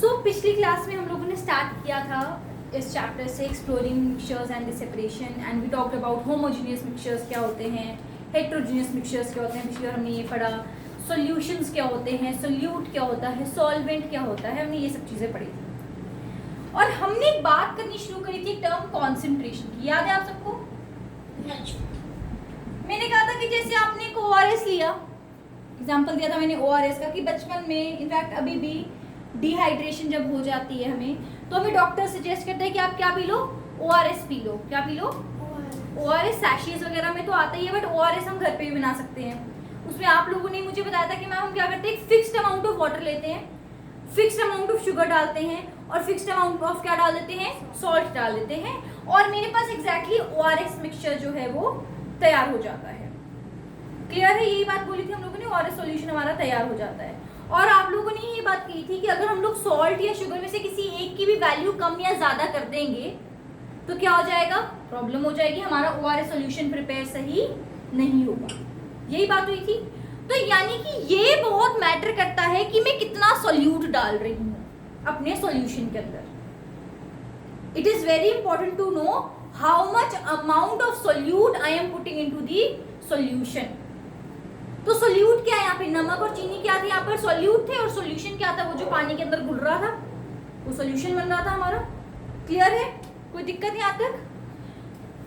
पिछली क्लास में हम लोगों ने स्टार्ट किया था इस चैप्टर से exploring mixtures and the separation, and we talked about homogeneous mixtures क्या होते हैं, हेट्रोजीनियस मिक्सचर्स क्या होते हैं, पिछली बार हमने ये पढ़ा, सॉल्यूशंस क्या होते हैं, सोल्यूट क्या होता है, सॉल्वेंट क्या होता है, हमने ये सब चीज़ें पढ़ी थी। और हमने एक बात करनी शुरू करी थी टर्म कॉन्सेंट्रेशन की, याद है आप सबको? मैंने कहा था कि जैसे आपने एक ORS लिया, एग्जाम्पल दिया था मैंने ORS का कि बचपन में, इनफैक्ट अभी भी डिहाइड्रेशन जब हो जाती है हमें, तो हमें डॉक्टर सजेस्ट करते हैं कि आप क्या P low, ORS P low. क्या पी लो? ORS। सैशेज वगैरह में तो आता ही है, बट ORS हम घर पे भी बना सकते हैं। उसमें आप लोगों ने मुझे बताया था कि मैम हम क्या करते हैं, एक फिक्स्ड अमाउंट ऑफ वाटर लेते हैं, फिक्स्ड अमाउंट ऑफ शुगर डालते हैं, और फिक्स्ड अमाउंट ऑफ क्या डाल देते हैं, सॉल्ट डाल देते हैं, और मेरे पास एग्जैक्टली ORS मिक्सचर जो है वो तैयार हो जाता है। क्लियर है? यही बात बोली थी हम लोगों ने, ORS सॉल्यूशन हमारा तैयार हो जाता है। और आप लोगों ने ये बात कही थी कि अगर हम लोग सॉल्ट या शुगर में से किसी एक की भी वैल्यू कम या ज्यादा कर देंगे तो क्या हो जाएगा, प्रॉब्लम हो जाएगी, हमारा ORS सॉल्यूशन प्रिपेयर सही नहीं होगा। यही बात हुई थी। तो यानी कि ये बहुत मैटर करता है कि मैं कितना सॉल्यूट डाल रही हूँ अपने सॉल्यूशन के अंदर। It is very important to know how much amount of solute I am putting into the solution. तो सोल्यूट क्या है यहाँ पे, नमक और चीनी क्या थे यहाँ पर, सोल्यूट थे, और सोल्यूशन क्या था, वो जो पानी के अंदर घुल रहा था वो सोल्यूशन बन रहा था हमारा। क्लियर है? कोई दिक्कत यहाँ तक?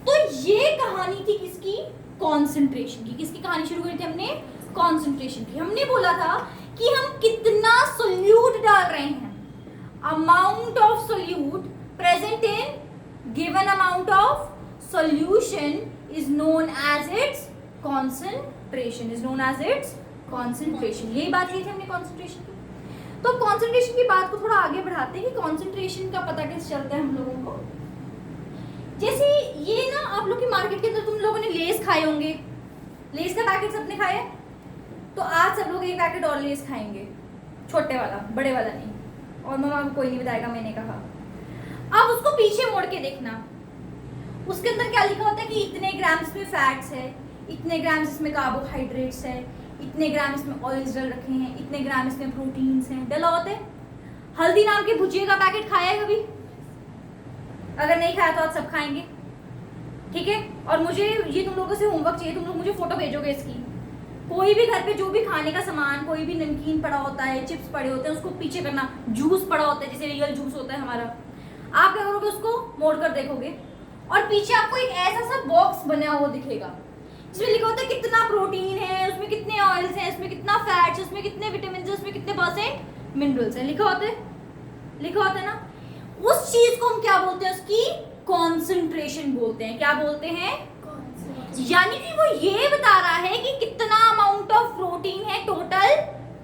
तो ये कहानी थी किसकी, कॉन्सेंट्रेशन की। किसकी कहानी शुरू करी थी हमने, कॉन्सेंट्रेशन की। हमने बोला था कि हम कितना सोल्यूट डाल रहे हैं, amount of solute present in given amount of solution is known as its concentration, is known as its concentration। यही बात की थी हमने concentration की। तो concentration की बात को थोड़ा आगे बढ़ाते हैं कि concentration का पता कैसे चलता है हम लोगों को। जैसे ये ना, आप लोग की मार्केट के अंदर तुम लोगों ने लेस खाए होंगे, लेस का पैकेट सबने खाया, तो आज सब लोग एक पैकेट और लेस खाएंगे, छोटे वाला, बड़े वाला नहीं, और मम्मा को कोई नहीं बताएगा मैंने कहा। अब उसको पीछे मोड़ के देखना, उसके अंदर क्या लिखा होता है कि इतने ग्राम्स में फैट्स है, इतने ग्राम इसमें कार्बोहाइड्रेट्स है, इतने ग्राम इसमें ऑयल्स डल रखे हैं, इतने ग्राम इसमें प्रोटीन्स हैं, डला होता है। हल्दी नाम के भुजिया का पैकेट खाया है कभी? अगर नहीं खाया तो आज सब खाएंगे, ठीक है? और मुझे ये तुम लोगों से होमवर्क चाहिए, तुम लोग मुझे फोटो भेजोगे इसकी। कोई भी घर पे जो भी खाने का सामान, कोई भी नमकीन पड़ा होता है, चिप्स पड़े होते हैं, उसको पीछे करना, जूस पड़ा होता है, जैसे रियल जूस होता है हमारा, आप क्या करोगे, उसको मोड़ कर देखोगे और पीछे आपको एक ऐसा सा बॉक्स बना हुआ दिखेगा जिसमें लिखा होता है कितना प्रोटीन है, उसमें कितने ऑयल्स हैं, उसमें कितना फैट्स है, उसमें कितने विटामिन है, उसमें कितने परसेंट मिनरल्स हैं, लिखा होता है ना। उस चीज को हम क्या बोलते हैं, उसकी कॉन्सेंट्रेशन बोलते हैं। क्या बोलते हैं? यानी कि वो ये बता रहा है कि कितना अमाउंट ऑफ प्रोटीन है टोटल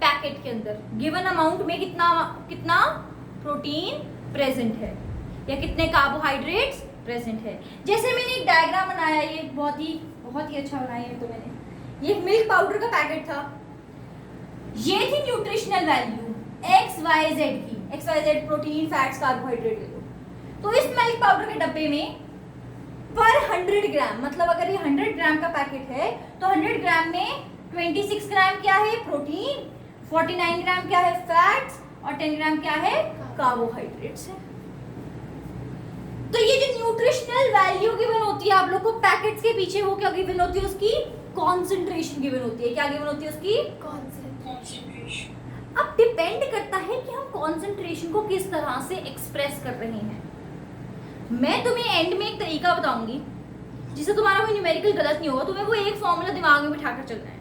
पैकेट के अंदर, गिवन अमाउंट में कितना प्रोटीन प्रेजेंट है या कितने कार्बोहाइड्रेट्स प्रेजेंट है। जैसे मैंने एक डायग्राम बनाया, ये बहुत ही अच्छा बनाया है, तो मैंने ये मिल्क पाउडर का पैकेट था, ये थी न्यूट्रिशनल वैल्यू XYZ की, XYZ प्रोटीन, फैट्स, कार्बोहाइड्रेट ले लो। तो इस मिल्क पाउडर के डब्बे में पर 100 ग्राम, मतलब अगर ये 100 ग्राम का पैकेट है तो 100 ग्राम में 26 ग्राम क्या है, प्रोटीन, 49 ग्राम क्या है, फैट्स, और 10 ग्राम क्या है, कार्बोहाइड्रेट्स है। तो ये जो न्यूट्रिशनल वैल्यू गिवन होती है आप लोग को पैकेट्स के पीछे, वो क्या गिवन होती है, उसकी कॉन्सेंट्रेशन गिवन होती है। क्या गिवन होती है, उसकी कॉन्सेंट्रेशन। अब डिपेंड करता है कि हम कॉन्सेंट्रेशन को किस तरह से एक्सप्रेस कर रहे हैं। मैं तुम्हें एंड में एक तरीका बताऊंगी जिससे तुम्हारा कोई न्यूमेरिकल गलत नहीं होगा, तुम्हें वो एक फॉर्मूला दिमाग में बिठा कर चलना है।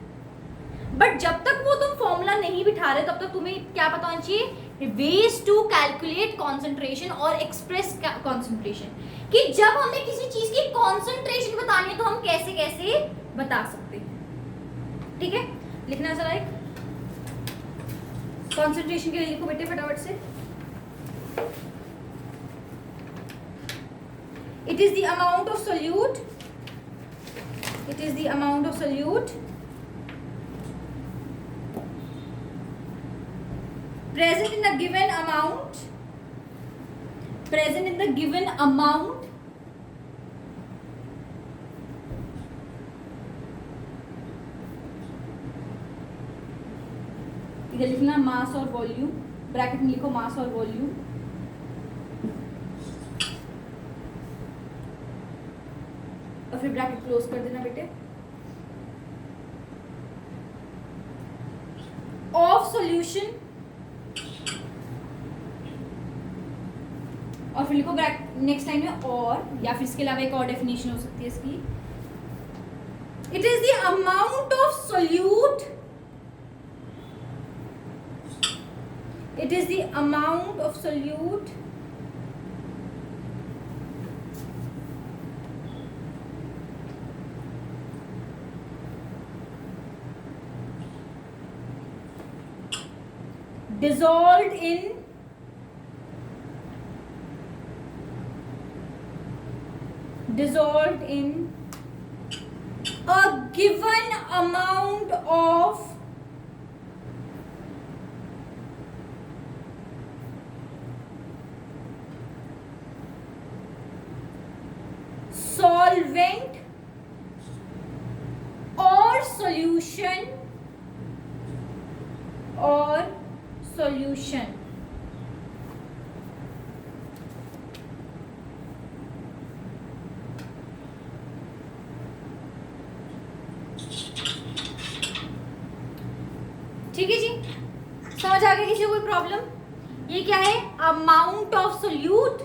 बट जब तक वो तुम फॉर्मूला नहीं बिठा रहे तब तक तुम्हें क्या पता होना चाहिए, ways to calculate concentration और express concentration, कि जब हमें किसी चीज की concentration बतानी है तो हम कैसे कैसे बता सकते हैं। ठीक है, लिखना जरा एक concentration के लिए लिखो बेटे फटाफट से। It is the amount of solute, it is the amount of solute present in the given amount, present in the given amount इधर लिखना मास और वॉल्यूम, ब्रैकेट में लिखो मास और वॉल्यूम, और फिर ब्रैकेट क्लोज कर देना बेटे। ऑफ सॉल्यूशन, और फिर लिखो नेक्स्ट लाइन में और, या फिर इसके अलावा एक और डेफिनेशन हो सकती है इसकी, it is the amount of solute, it is the amount of solute dissolved in a given amount of solvent or solution ठीक है जी, समझ आ गया किसी को कोई प्रॉब्लम? ये क्या है? Amount of solute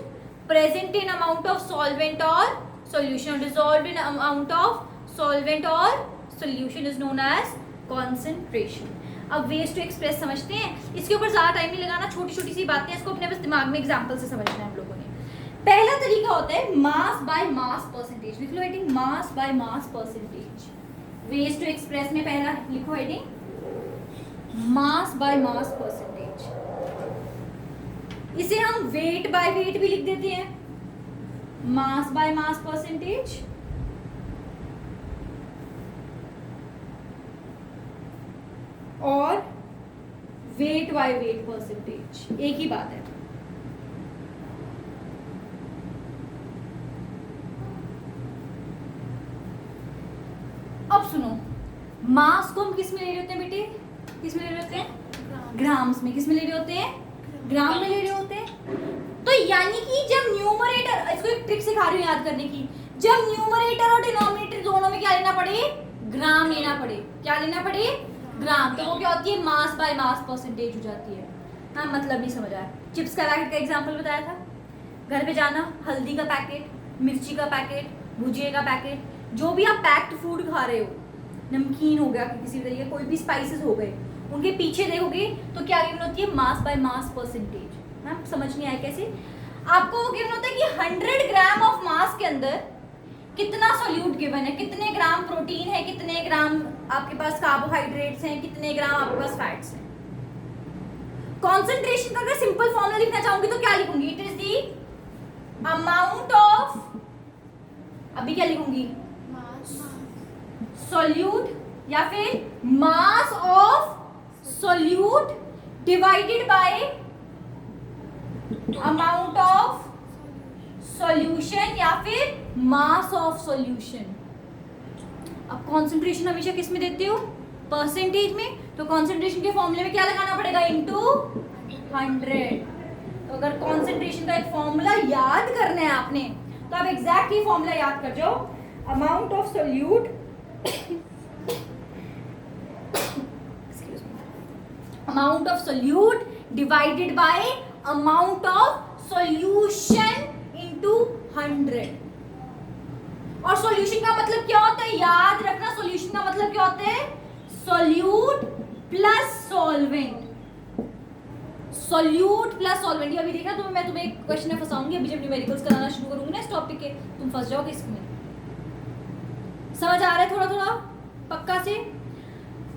present in amount of solvent और solution, dissolved in amount of solvent और solution is known as concentration. अब वेज टू एक्सप्रेस समझते हैं, इसके ऊपर ज्यादा टाइम नहीं लगाना, छोटी छोटी सी बातें इसको अपने बस दिमाग में एग्जांपल से समझना है हम लोगों ने। पहला तरीका होता है मास बाय मास परसेंटेज। लिख लो heading mass by mass percentage. Ways to express में पहला लिखो heading mass by mass percentage. इसे हम वेट बाय वेट भी लिख देते हैं, मास बाय मास परसेंटेज। और वेट बाय वेट परसेंटेज, एक ही बात है। अब सुनो, मास को हम किस में ले रहे होते हैं बेटे? किस में ले रहे होते हैं? ग्राम्स में। किस में ले रहे होते हैं? ग्राम में ले रहे होते हैं। तो यानी कि जब न्यूमरेटर, इसको एक ट्रिक सिखा रही हूं याद करने की, जब न्यूमरेटर और डिनोमिनेटर दोनों में क्या लेना पड़े? ग्राम लेना पड़े। क्या लेना पड़े? ग्राम। तो वो क्या होती है? मास बाय मास परसेंटेज हो जाती है। हाँ, मतलब नहीं समझ आया। चिप्स का पैकेट का एग्जांपल बताया था, घर पे जाना, हल्दी का पैकेट, मिर्ची का पैकेट, भुजिया का पैकेट, जो भी आप पैक्ड फूड खा रहे हो, नमकीन हो गया किसी भी तरीके, कोई भी स्पाइसेस हो गए, उनके पीछे देखोगे तो क्या गिवन होती है? मास बाय मास परसेंटेज। मैम समझ नहीं आया कैसे? आपको वो गिवन होता है कि 100 ग्राम ऑफ मास के अंदर कितना सोल्यूट गिवन है, कितने ग्राम प्रोटीन है, कितने ग्राम आपके पास कार्बोहाइड्रेट्स हैं, कितने ग्राम आपके पास फैट्स हैं। कॉन्सेंट्रेशन का अगर सिंपल फॉर्मूला लिखना चाहूंगी तो क्या लिखूंगी? It is the amount of, अभी क्या लिखूंगी? सोल्यूट या फिर mass of solute divided by amount of solution या फिर मास ऑफ सॉल्यूशन। अब कंसंट्रेशन हमेशा किस में देते हो? परसेंटेज में। तो कंसंट्रेशन के फॉर्मूले में क्या लगाना पड़ेगा? इनटू 100। तो अगर कंसंट्रेशन का एक फॉर्मूला याद करना है आपने, तो आप एग्जैक्ट ही फॉर्मूला याद कर जाओ। Amount of solute amount of solute divided by amount of solution into 100। और सॉल्यूशन का मतलब क्या होता है? याद रखना, सॉल्यूशन का मतलब क्या होता है? Solute plus solvent. Solute plus solvent. ये अभी देखा तो मैं तुम्हें एक क्वेश्चन में फंसाऊंगी, अभी जब न्यूमेरिकल्स कराना शुरू करूंगी ना इस टॉपिक के, तुम फंस जाओगे इसमें। समझ आ रहा है थोड़ा थोड़ा पक्का से?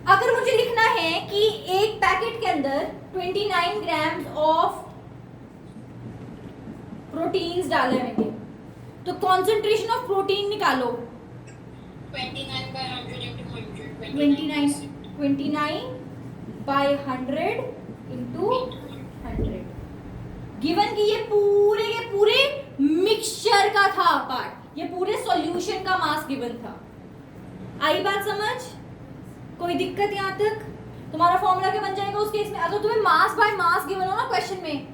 अगर मुझे लिखना है कि एक पैकेट के अंदर 29 ग्राम ऑफ प्रोटीन्स डाले मैंने, तो कॉन्सेंट्रेशन ऑफ प्रोटीन निकालो। 29 बाय 100 इंटू 100। गिवन कि ये पूरे के पूरे मिक्सचर का था पार्ट, ये पूरे सॉल्यूशन का मास गिवन था। आई बात समझ? कोई दिक्कत यहाँ तक? तुम्हारा फॉर्मूला क्या बन जाएगा उस केस में? अगर तुम्हें मास बाय मास गिवन हो ना क्वेश्चन में,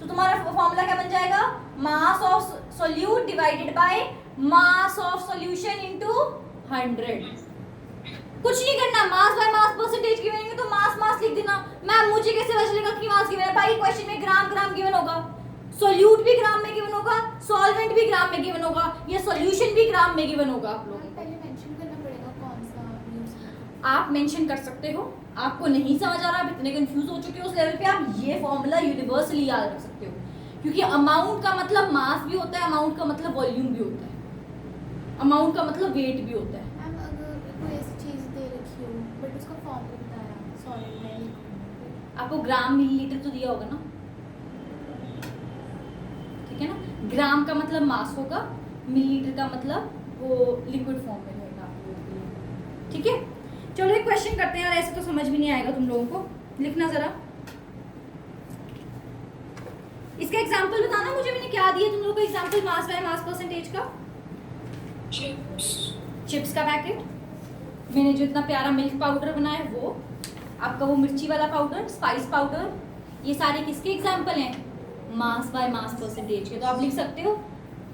तो तुम्हारा फॉर्मूला क्या बन जाएगा? Mass of solute divided by mass of solution into 100। कुछ नहीं करना, मास बाय मास परसेंटेज गिवन है तो मास मास लिख देना। मैम मुझे कैसे पता चलेगा कि मास गिवन है? भाई क्वेश्चन में ग्राम ग्राम गिवन होगा, सोल्यूट भी ग्राम में गिवन होगा, सॉल्वेंट भी ग्राम में गिवन होगा, ये सॉल्यूशन भी ग्राम में गिवन होगा। आप लोगों को पहले मेंशन करना पड़ेगा कौन सा यूज करना। आप मेंशन कर सकते हो, आपको नहीं समझ आ रहा, आप इतने कंफ्यूज हो चुके हो उस लेवल पे, आप ये फॉर्मूला यूनिवर्सली याद रख सकते हो, क्योंकि अमाउंट का मतलब मास भी होता है, अमाउंट का मतलब वॉल्यूम भी होता है, अमाउंट का मतलब वेट भी होता है। मैम अगर कोई ऐसी चीज दे रखी हो बट उसका फॉर्मूला बताया सॉलिड में, आपको ग्राम मिलीलीटर तो दिया होगा ना, ठीक है ना? ग्राम का मतलब मास होगा, मिलीलीटर का मतलब वो लिक्विड फॉर्म में रहेगा आप लोगों के लिए, ठीक है? चलो एक क्वेश्चन करते हैं यार, ऐसे तो समझ भी नहीं आएगा तुम लोगों को, लिखना जरा। इसका एग्जांपल बताना मुझे, मैंने क्या दिया तुम लोगों को example mass by mass percentage का? चिप्स का पैकेट, मैंने जो इतना प्यारा मिल्क पाउडर बनाया है वो, आपका वो मिर्ची वाला पाउडर, स्पाइस पाउडर, ये सारे किसके एग्जांपल हैं? मास बाय मास परसेंटेज के। तो आप लिख सकते हो,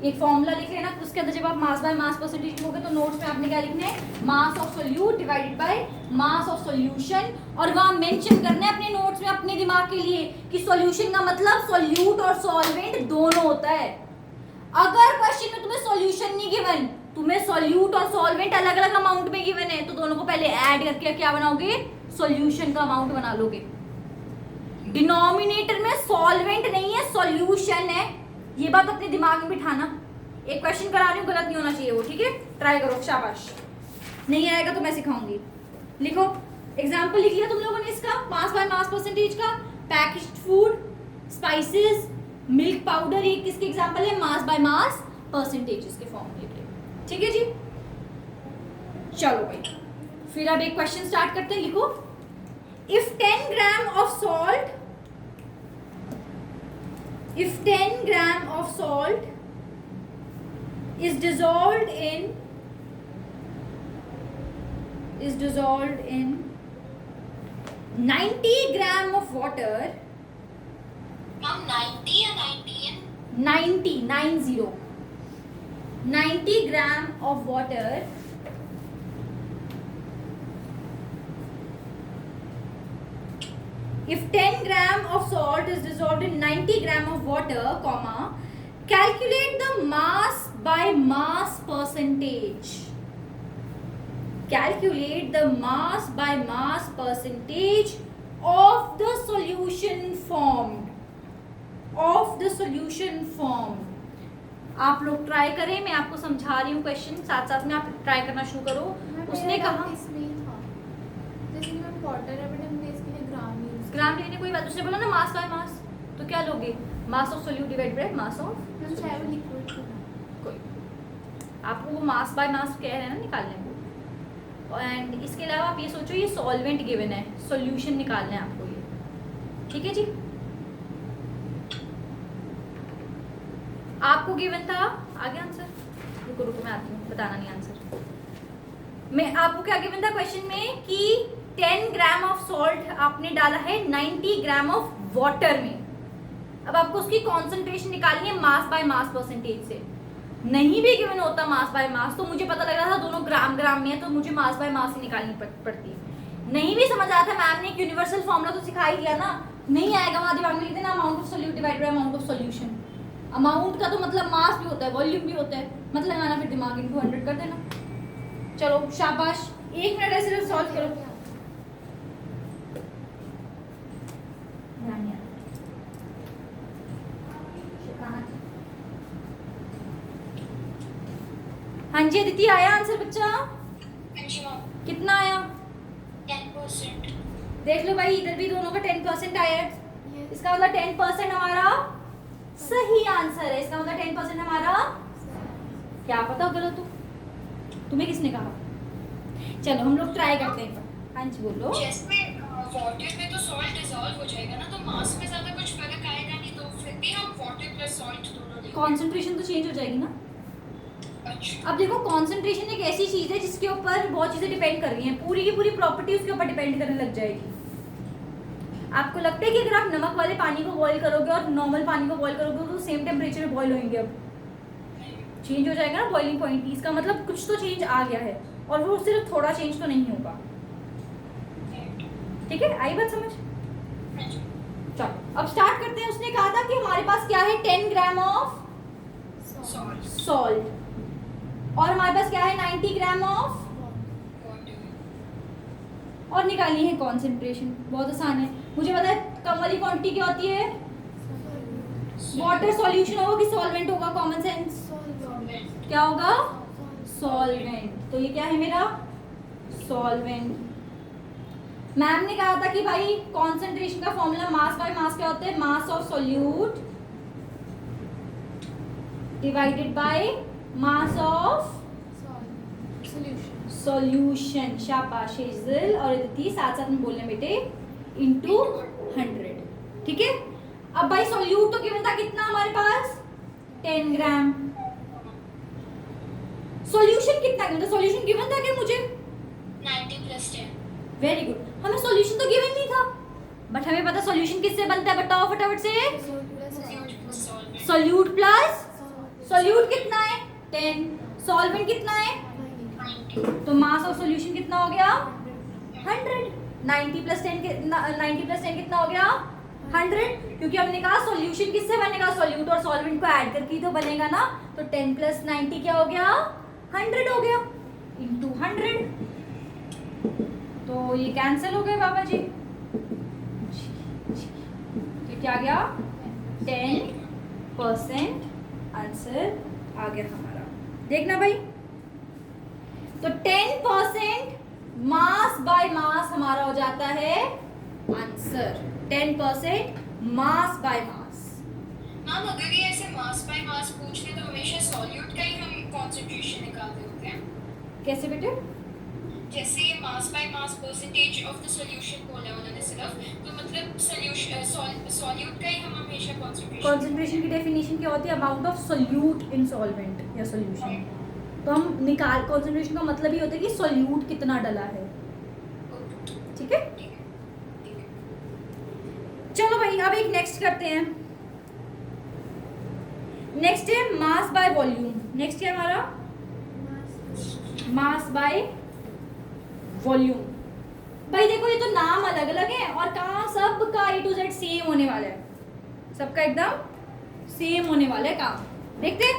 एक फॉर्मूला लिख लेना, उसके अंदर जब आप मास बाय मास परसेंटेज लिखोगे तो नोट्स में आपने क्या लिखना है? Mass of solute divided by mass of solution, और वहां मेंशन करना है अपने नोट्स में अपने दिमाग के लिए कि सॉल्यूशन का मतलब सोल्यूट और सॉल्वेंट दोनों होता है। अगर क्वेश्चन में तुम्हें सॉल्यूशन नहीं गिवन, तुम्हें सोल्यूट और सॉल्वेंट अलग अलग अमाउंट में गिवन है, तो दोनों को पहले ऐड करके क्या बनाओगे? सॉल्यूशन का अमाउंट बना लोगे। डिनोमिनेटर में सॉल्वेंट नहीं है, सॉल्यूशन है, ये बात अपने दिमाग में बिठाना। एक क्वेश्चन करा रही हूँ, गलत नहीं होना चाहिए वो, ठीक है? ट्राई करो, शाबाश। नहीं आएगा तो मैं सिखाऊंगी। लिखो, एग्जाम्पल लिख लिया तुम लोगों ने इसका, मास बाय मास परसेंटेज का। Packaged food, spices, milk powder, ये किसके एग्जाम्पल है? मास बाय मास परसेंटेजेस के फॉर्मूले के, ठीक है जी? चलो भाई, फिर अब एक क्वेश्चन स्टार्ट करते हैं। लिखो, if 10 gram of salt, if 10 gram of salt is dissolved in 90 gram of water, 90 या 90 90 gram of water, if 10 gram of salt is dissolved in 90 gram of water, comma, calculate the mass by mass percentage. Calculate the mass by mass percentage of the solution formed. Of the solution formed. आप लोग try करें, मैं आपको समझा रही हूँ question, साथ साथ में आप ट्राई करना शुरू करो। उसने कहा इसमें था जैसे कि मैम वाटर है बट हमने इसके लिए ग्राम यूज ग्राम लेने कोई बात, उसने बोला ना मास बाय मास, तो क्या लोगे? Mass of solute divide by mass of, ma'am चाहे वो लिक्विड हो। कोई आपको वो मास बाय मास कह रहे हैं ना निकालने को। एंड इसके अलावा आप ये सोचो, ये सॉल्वेंट गिवन है, सॉल्यूशन निकालना है आपको ये, ठीक है जी? आपको गिवन था, आगे आंसर, रुको रुको मैं आती हूँ, बताना नहीं आंसर। मैं आपको क्या गिवन था क्वेश्चन में कि 10 ग्राम ऑफ सॉल्ट आपने डाला है 90 ग्राम ऑफ वाटर में। अब आपको उसकी कॉन्सेंट्रेशन निकालनी है मास बाय मास परसेंटेज से। नहीं भी गिवन होता मास बाय मास तो मुझे पता लग रहा था दोनों ग्राम ग्राम में है, तो मुझे मास बाय मास ही निकालनी पड़ती है। नहीं भी समझ आता, मैम ने एक यूनिवर्सल फॉर्मूला तो सिखा ही दिया ना, नहीं आएगा वहां दिमाग में लिख देना amount of solute divided by amount of solution. Amount का तो मतलब मास भी होता है, वॉल्यूम भी होता है, मतलब लगाना फिर दिमाग इनटू 100 कर देना। चलो शाबाश, 1 मिनट ऐसे सॉल्व करो। हाँ जी अदिति, आया आंसर बच्चा? कितना आया? 10%। देख लो भाई, इधर भी दोनों का 10% आया है। इसका मतलब 10% हमारा सही आंसर है। इसका मतलब 10% हमारा, क्या पता गलत हो, तुम्हें किसने कहा? चलो हम लोग ट्राई करते हैं। हाँ जी बोलो। जैसे वाटर में तो सॉल्ट डिसॉल्व हो जाएगा ना, तो मास में ज्यादा कुछ फर्क आएगा नहीं, तो फिर भी हम वाटर प्लस सॉल्ट दोनों लेंगे। कॉन्सेंट्रेशन तो चेंज हो जाएगी ना। अच्छा, अब देखो कॉन्सेंट्रेशन एक ऐसी चीज है जिसके ऊपर बहुत चीजें डिपेंड कर रही हैं, पूरी की पूरी प्रॉपर्टी उसके ऊपर डिपेंड करने लग जाएगी। आपको लगता है कि अगर आप नमक वाले पानी को बॉईल करोगे और नॉर्मल पानी को बॉईल करोगे तो सेम टेम्परेचर में बॉईल होंगे? अब चेंज हो जाएगा ना बॉइलिंग पॉइंट, इसका मतलब कुछ तो चेंज आ गया है, और वो सिर्फ थोड़ा चेंज तो नहीं होगा। ठीक है, आई बात समझ? चलो अब स्टार्ट करते हैं। उसने कहा था कि हमारे पास क्या है, 10 ग्राम ऑफ सॉल्ट, और हमारे पास क्या है, 90 ग्राम ऑफ, और निकालनी है कॉन्सेंट्रेशन। बहुत आसान है, मुझे पता है कम वाली क्वांटिटी क्या होती है, वाटर सॉल्यूशन होगा कि सॉल्वेंट होगा, कॉमन सेंस क्या होगा, सॉल्वेंट। तो ये क्या है मेरा, सॉल्वेंट। मैम ने कहा था कि भाई कॉन्सेंट्रेशन का फॉर्मूला मास बाय मास क्या होता है, मास of solute divided by mass of solution. शाबाश शेजिल और अदिति, साथ साथ में बोलने बेटे, इनटू 100। ठीक है, अब भाई सॉल्यूट तो गिवन था कितना हमारे पास, 10 ग्राम। सॉल्यूशन कितना गिवन था, सॉल्यूशन गिवन था क्या मुझे, 90 + 10। Very good. हमें सॉल्यूशन तो गिवन नहीं था, बट हमें पता सॉल्यूशन किससे बनता है, बताओ फटाफट से, सॉल्यूट प्लस सॉल्यूट कितना है, 10, सॉल्वेंट कितना है, 90। तो मास ऑफ सॉल्यूशन कितना हो गया, 100। 90 + 10 कितना हो गया, 100, क्योंकि हमने कहा सॉल्यूशन किससे बनेगा, सॉल्यूट और सॉल्वेंट को ऐड करके ही तो बनेगा ना। तो 10 + 90 क्या हो गया, 100 हो गया, इनटू 100। तो ये कैंसिल हो गए बाबा जी। तो क्या गया, 10% आंसर आ गया हमारा। देखना भाई, तो 10% मास बाय मास हमारा हो जाता है answer, 10% mass by mass. Ma'am अगर ये ऐसे मास बाय मास पूछ ले तो हमेशा सॉल्यूट का ही हम कॉन्सेंट्रेशन निकालते होते हैं। कैसे बेटे, जैसे ये मास by mass percentage of the solution बोला उन्होंने सिर्फ, तो मतलब सॉल्यूशन सॉल्यूट का ही हम हमेशा कॉन्सेंट्रेशन की डेफिनेशन क्या होती है, amount of solute in solvent या सॉल्यूशन। तो हम निकाल, कॉन्सेंट्रेशन का मतलब ही होता है कि सॉल्यूट कितना डला है। ठीक है, चलो भाई अब एक नेक्स्ट करते हैं। नेक्स्ट है मास बाय वॉल्यूम। नेक्स्ट है हमारा मास बाय वॉल्यूम। भाई देखो ये तो नाम अलग अलग है और कहाँ सबका A to Z सेम होने वाला है, सबका एकदम सेम होने वाला है काम। देखते हैं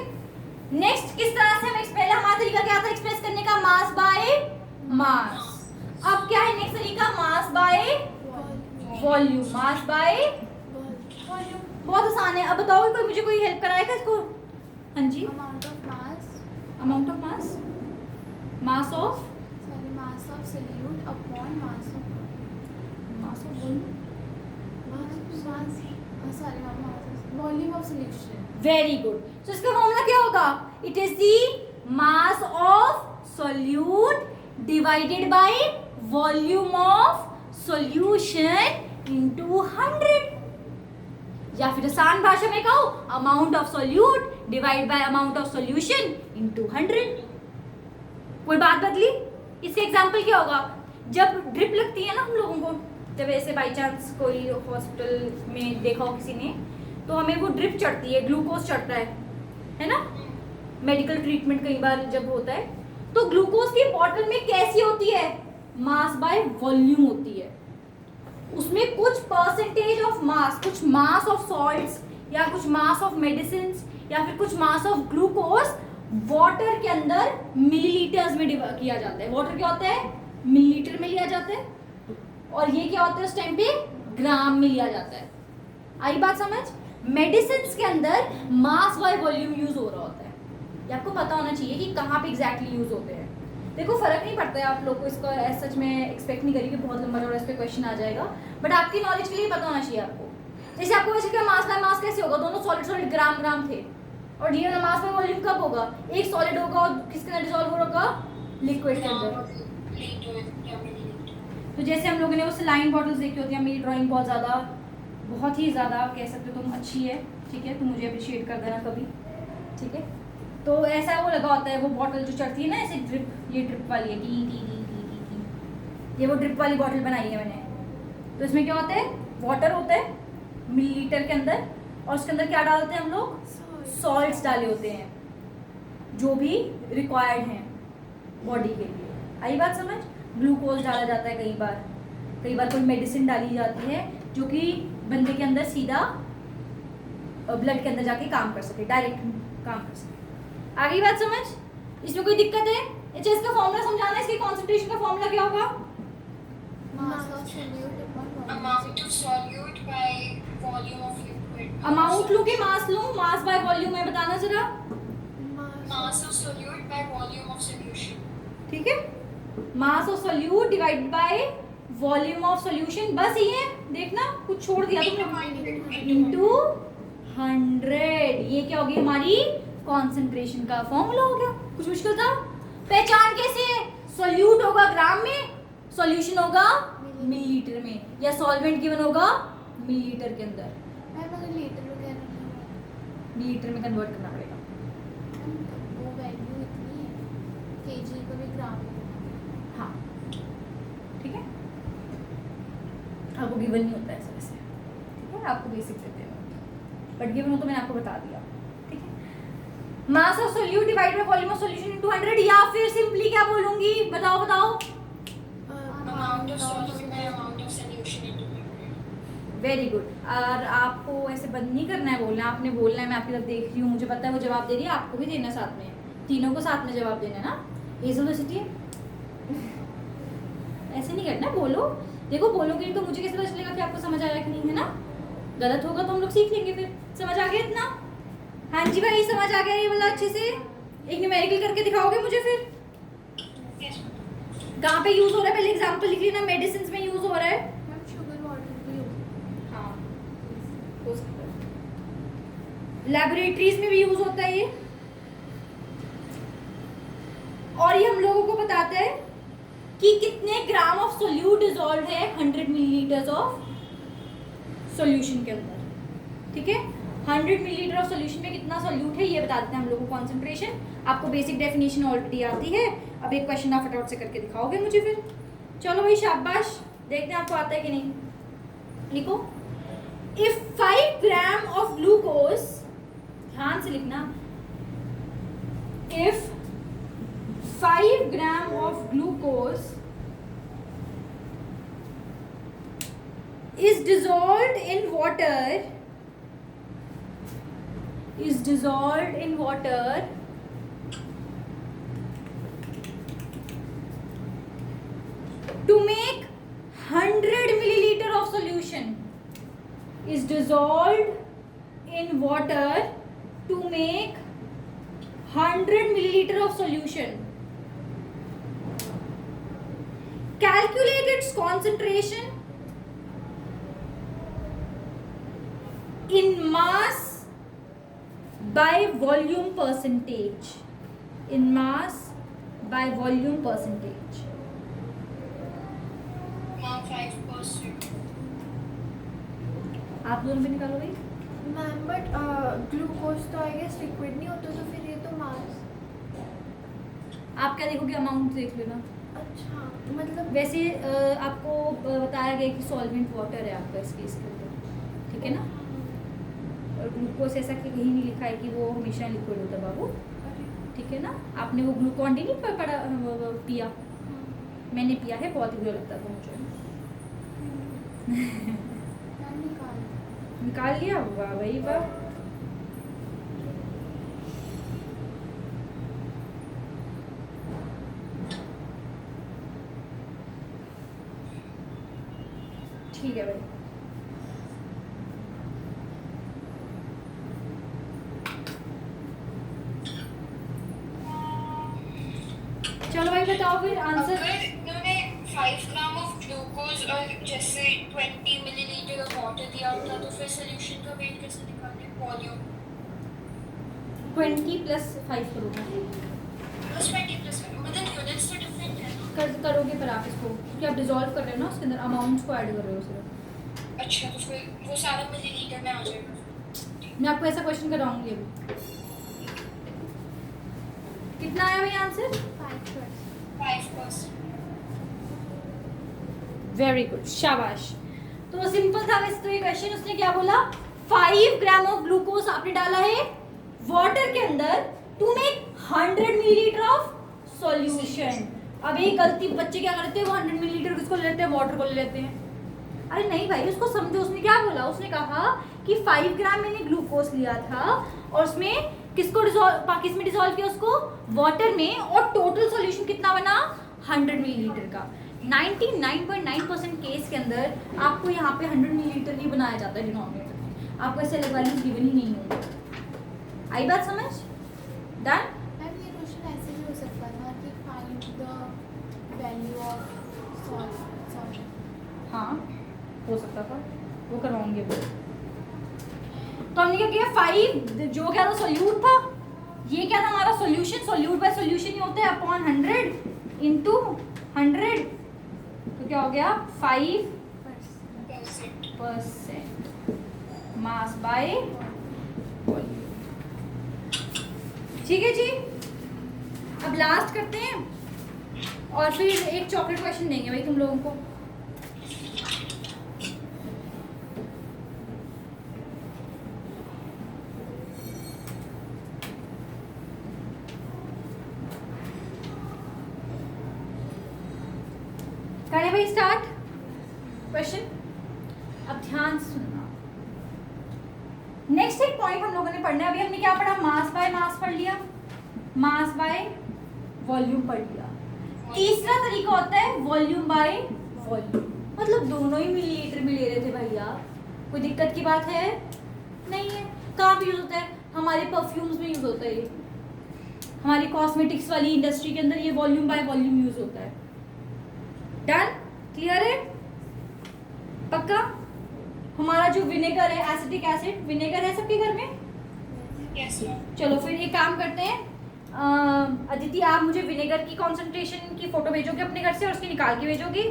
नेक्स्ट किस तरह से हम पहले हमारा तरीका क्या था एक्सप्रेस करने का, मास बाय मास। अब क्या है नेक्स्ट तरीका, mass by volume. Mass by volume बहुत आसान है। अब बताओ कोई मुझे कोई हेल्प कराएगा इसको। हाँ जी, amount of mass, amount of mass, mass of mass of solute upon mass of volume. Volume of solution. Very good. तो इसका फॉर्मूला क्या होगा, it is the mass of solute divided by volume of solution into 100, या फिर आसान भाषा में कहो amount of solute divide by amount of solution into 100। कोई बात बदली? इसका एग्जांपल क्या होगा, जब ड्रिप लगती है ना हम लोगों को, जब ऐसे बाई चांस कोई हॉस्पिटल में देखा हो किसी ने, तो हमें वो ड्रिप चढ़ती है, ग्लूकोज चढ़ता है ना, मेडिकल ट्रीटमेंट कई बार जब होता है, तो ग्लूकोज की बॉटल में कैसी होती है, मास बाय वॉल्यूम होती है। उसमें कुछ परसेंटेज ऑफ मास, कुछ मास ऑफ सॉल्ट्स या कुछ मास ऑफ मेडिसिन या फिर कुछ मास ऑफ ग्लूकोज वाटर के अंदर मिलीलीटर्स में किया जाता है। वाटर क्या होता है, मिलीलीटर में लिया जाता है, और ये क्या होता है उस टाइम पे, ग्राम में लिया जाता है। आई बात समझ? मेडिसिन के अंदर मास बाय वॉल्यूम यूज हो रहा होता है। ये आपको पता होना चाहिए कि कहाँ पे एग्जैक्टली यूज होते हैं। देखो फर्क नहीं पड़ता है, आप लोग को इसका सच में एक्सपेक्ट नहीं करी कि बहुत लंबा और इस पे क्वेश्चन आ जाएगा, बट आपकी नॉलेज के लिए पता होना चाहिए आपको। जैसे आपको वैसे क्या मास बाय मास कैसे होगा, दोनों सॉलिड सॉलिड ग्राम ग्राम थे, और ये मास बाय वॉल्यूम कब होगा, एक सॉलिड होगा और किसके अंदर डिसॉल्व होगा, लिक्विड के अंदर। तो जैसे हम लोगों ने वो सलाइन बॉटल्स देखी होती है, मेरी ड्राइंग बहुत ही ज़्यादा कह सकते हो तुम अच्छी है, ठीक है, तुम मुझे अप्रिशिएट कर देना कभी, ठीक है। तो ऐसा वो लगा होता है, वो बॉटल जो चढ़ती है ना ऐसे ड्रिप, ये ड्रिप वाली है, T T T T T T, ये वो ड्रिप वाली बॉटल बनाई है मैंने। तो इसमें क्या होता है, वाटर होता है मिलीलीटर के अंदर, और उसके अंदर क्या डालते हैं हम लोग, सॉल्ट्स डाले होते हैं जो भी रिक्वायर्ड हैं बॉडी के लिए। आई बात समझ? ग्लूकोज डाला जाता है कई बार कोई मेडिसिन डाली जाती है जो कि बंदे के अंदर सीधा ब्लड के अंदर जाके काम कर सके, डायरेक्ट काम कर सके। आगे बात समझ? इसमें कोई दिक्कत है? अच्छा, इसका फॉर्मूला समझाना है, इसकी कॉन्सेंट्रेशन का फॉर्मूला क्या होगा? Mass of solute upon volume. Amount of solute by volume of liquid. Amount लूं कि मास लूं? मास बाय वॉल्यूम है, बताना जरा। Mass of solute by volume of solution. ठीक है, mass of solute divided by volume of solution, बस ये देखना, कुछ छोड़ दिया तुमने, इनटू 100। ये क्या होगी हमारी कॉन्सेंट्रेशन का फॉर्मूला हो गया। कुछ मुश्किल था? पहचान कैसे है? सोल्यूट होगा ग्राम में, सॉल्यूशन होगा मिलीलीटर में, या सॉल्वेंट गिवन होगा मिलीलीटर के अंदर, मैम अगर लीटर वगैरह नहीं हुआ, मिलीलीटर में कन्वर्ट करना पड़ेगा। वो वैल्यू इतनी है, केजी को भी ग्राम में। हाँ ठीक है, आपको गिवन नहीं होता है ऐसे, ठीक है, आपको बेसिक देते हैं, बट गिवन हो तो मैंने आपको बता दिया। ठीक है, mass of solute divided by volume of solution into 100, या फिर सिंपली क्या बोलूंगी, बताओ बताओ। Amount of solute by amount of solution into liquid. Very good. और आपको ऐसे बंद नहीं करना है बोलना, आपने बोलना है, मैं आपकी तरफ देख रही हूँ, मुझे पता है वो जवाब दे रही है, आपको भी देना है साथ में, तीनों को साथ में जवाब देना है ना, ये सब है। ऐसे नहीं करना, बोलो, देखो बोलोगे नहीं तो मुझे कैसे पता चलेगा कि आपको समझ आया कि नहीं, है ना? गलत होगा तो हम लोग सीख लेंगे फिर। समझ आ गया इतना? हाँ जी भाई, समझ आ गया ये वाला अच्छे से? एक न्यूमेरिकल करके दिखाओगे मुझे फिर? Yes. कहाँ पे यूज हो रहा है, पहले एग्जांपल लिख लेना। मेडिसिन में यूज हो रहा है, मैम शुगर वाटर भी होगी। हाँ हो सकता है, लैबोरेटरीज में भी यूज होता है ये, और ये हम लोगों को बताता है कि कितने ग्राम ऑफ सोल्यूट डिसॉल्व है 100 मिलीलीटर ऑफ सॉल्यूशन के अंदर। ठीक है, 100 मिलीलीटर ऑफ सॉल्यूशन में कितना सोल्यूट है ये बता देते हैं हम लोगों को कॉन्सेंट्रेशन। आपको बेसिक डेफिनेशन ऑलरेडी आती है, अब एक क्वेश्चन आप फटाफट से करके दिखाओगे मुझे फिर। चलो भाई शाबाश, देखते हैं आपको आता है कि नहीं। लिखो, इफ 5 ग्राम ऑफ ग्लूकोज, ध्यान से लिखना, if 5 gram of glucose is dissolved in water, to make 100 milliliter of solution, is dissolved in water to make 100 milliliter of solution. Calculate its concentration in mass by volume percentage. In mass by volume percentage. Now 5%. आप दोनों भी निकालो भाई। Ma'am but glucose तो I guess liquid नहीं होता, तो फिर ये तो मास। आप क्या देखोगे, अमाउंट देख लेना। अच्छा, मतलब वैसे आपको बताया गया कि सॉल्वेंट वाटर है आपका इस केस के अंदर, ठीक है ना? और ग्लूकोज ऐसा कि कहीं नहीं लिखा है कि वो हमेशा लिक्विड होता है बाबू, ठीक है ना? आपने वो ग्लूकॉन डी नहीं पढ़ा, पिया? मैंने पिया है, बहुत ही बुरा लगता था मुझे। मैम निकाल लिया, वाह भाई वाह। ठीक है भाई, चलो भाई बताओ फिर आंसर। अगर इन्होंने 5 ग्राम ऑफ ग्लूकोज और जैसे 20 मिलीलीटर ऑफ वाटर दिया होता तो फिर सोल्यूशन का वेट कैसे निकालें? वॉल्यूम 20 + 5 करोगे, प्लस 20 प्लस मतलब यूनिट्स तो डिफरेंट है ना। करोगे पर आप इसको, क्योंकि आप डिसॉल्व कर रहे हो ना, उसके अंदर अमाउंट्स को ऐड कर रहे हो सिर्फ। अच्छा, तो फिर वो सारा मिलीलीटर में आ जाएगा। मैं आपको ऐसा क्वेश्चन कराऊंगी अभी। कितना आया भाई आंसर? 5%. वेरी गुड, शाबाश। तो सिंपल था वैसे तो ये क्वेश्चन। उसने क्या बोला, 5 ग्राम ऑफ ग्लूकोज आपने डाला है वाटर के अंदर to make 100 millilitre of solution. अब ये गलती बच्चे क्या करते हैं, वो 100 मिलीलीटर किसको ले लेते हैं, वाटर को ले लेते हैं। अरे नहीं भाई, उसको समझो। उसने क्या बोला, उसने कहा कि 5 ग्राम मैंने ग्लूकोज लिया था और उसमें किसको डिसॉल्व, किस में डिसॉल्व किया उसको, वाटर में, और टोटल सॉल्यूशन कितना बना, 100 मिलीलीटर का। 99.9% केस के अंदर आपको यहाँ पे 100 मिलीलीटर ही बनाया जाता है डिनोमिनेटर में, आपको ऐसे अलग वैल्यूज गिवन ही नहीं होंगे। आई बात समझ? डन? मैम ये क्वेश्चन ऐसे भी हो सकता था कि find the value of salt. हाँ हो सकता था, वो करवाऊंगी वो। तो हमने क्या किया, 5 जो क्या था सोल्यूट था, ये क्या था हमारा सोल्यूशन, सोल्यूट बाय सोल्यूशन ही होता है अपॉन 100 इंटू 100, तो क्या हो गया 5% मास बाय वॉल्यूम। ठीक है जी, अब लास्ट करते हैं और फिर एक चॉकलेट क्वेश्चन देंगे भाई तुम लोगों को। करें भाई स्टार्ट क्वेश्चन। अब ध्यान से सुनना। नेक्स्ट एक पॉइंट हम लोगों ने पढ़ना है। अभी हमने क्या पढ़ा, मास बाय मास पढ़ लिया, मास बाय वॉल्यूम पढ़ लिया। तीसरा तरीका होता है वॉल्यूम बाय वॉल्यूम, मतलब दोनों ही मिलीलीटर में ले रहे थे भैया, कोई दिक्कत की बात है नहीं है। कहाँ पे यूज होता है, हमारे परफ्यूम्स में यूज होता है, ये हमारी कॉस्मेटिक्स वाली इंडस्ट्री के अंदर ये वॉल्यूम बाय वॉल्यूम यूज होता है। डन? क्लियर है? पक्का? हमारा जो विनेगर है, एसिटिक एसिड विनेगर है सबके घर में। Yes, ma'am. चलो फिर एक काम करते हैं, अदिति आप मुझे विनेगर की कॉन्सेंट्रेशन की फोटो भेजोगे अपने घर से और उसकी निकाल के भेजोगी।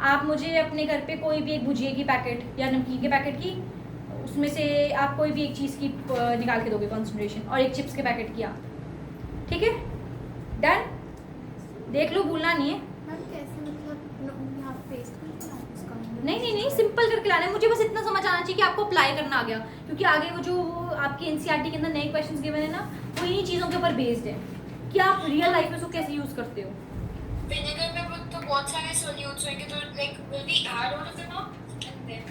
आप मुझे अपने घर पे कोई भी एक भुजिए की पैकेट या नमकीन के पैकेट की, उसमें से आप कोई भी एक चीज़ की निकाल के दोगे कॉन्सेंट्रेशन, और एक चिप्स के पैकेट की आप, ठीक है? डन? देख लो, भूलना नहीं है। मैम कैसे, मतलब यहाँ पेस्ट करके ना उसका नहीं, सिंपल करके लाना है। मुझे बस इतना समझ आना चाहिए कि आपको अप्लाई करना आ गया, क्योंकि आगे वो जो आपकी एनसीईआरटी के अंदर नए क्वेश्चंस गिवन है ना, वो इन्हीं चीज़ों के ऊपर बेस्ड है कि आप रियल लाइफ में उसको कैसे यूज़ करते हो। Vinegar में तो बहुत सारे solutes होंगे, तो like will we add all of them up and then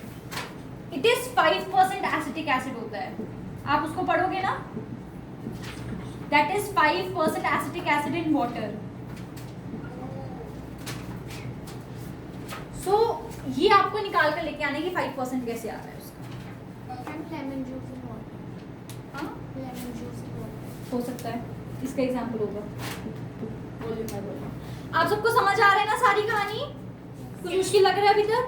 it is 5% acetic acid होता है, आप उसको पढ़ोगे ना, that is 5% acetic acid in water. So ये आपको निकाल कर लेके आने की 5% कैसे आ रहा है उसका। Ma'am lemon juice in water. हाँ लेमन जूस इन वाटर हो सकता है, इसका एग्जाम्पल होगा। आप सबको समझ आ रहा है ना सारी कहानी? कुछ मुश्किल लग रहा है अभी तक?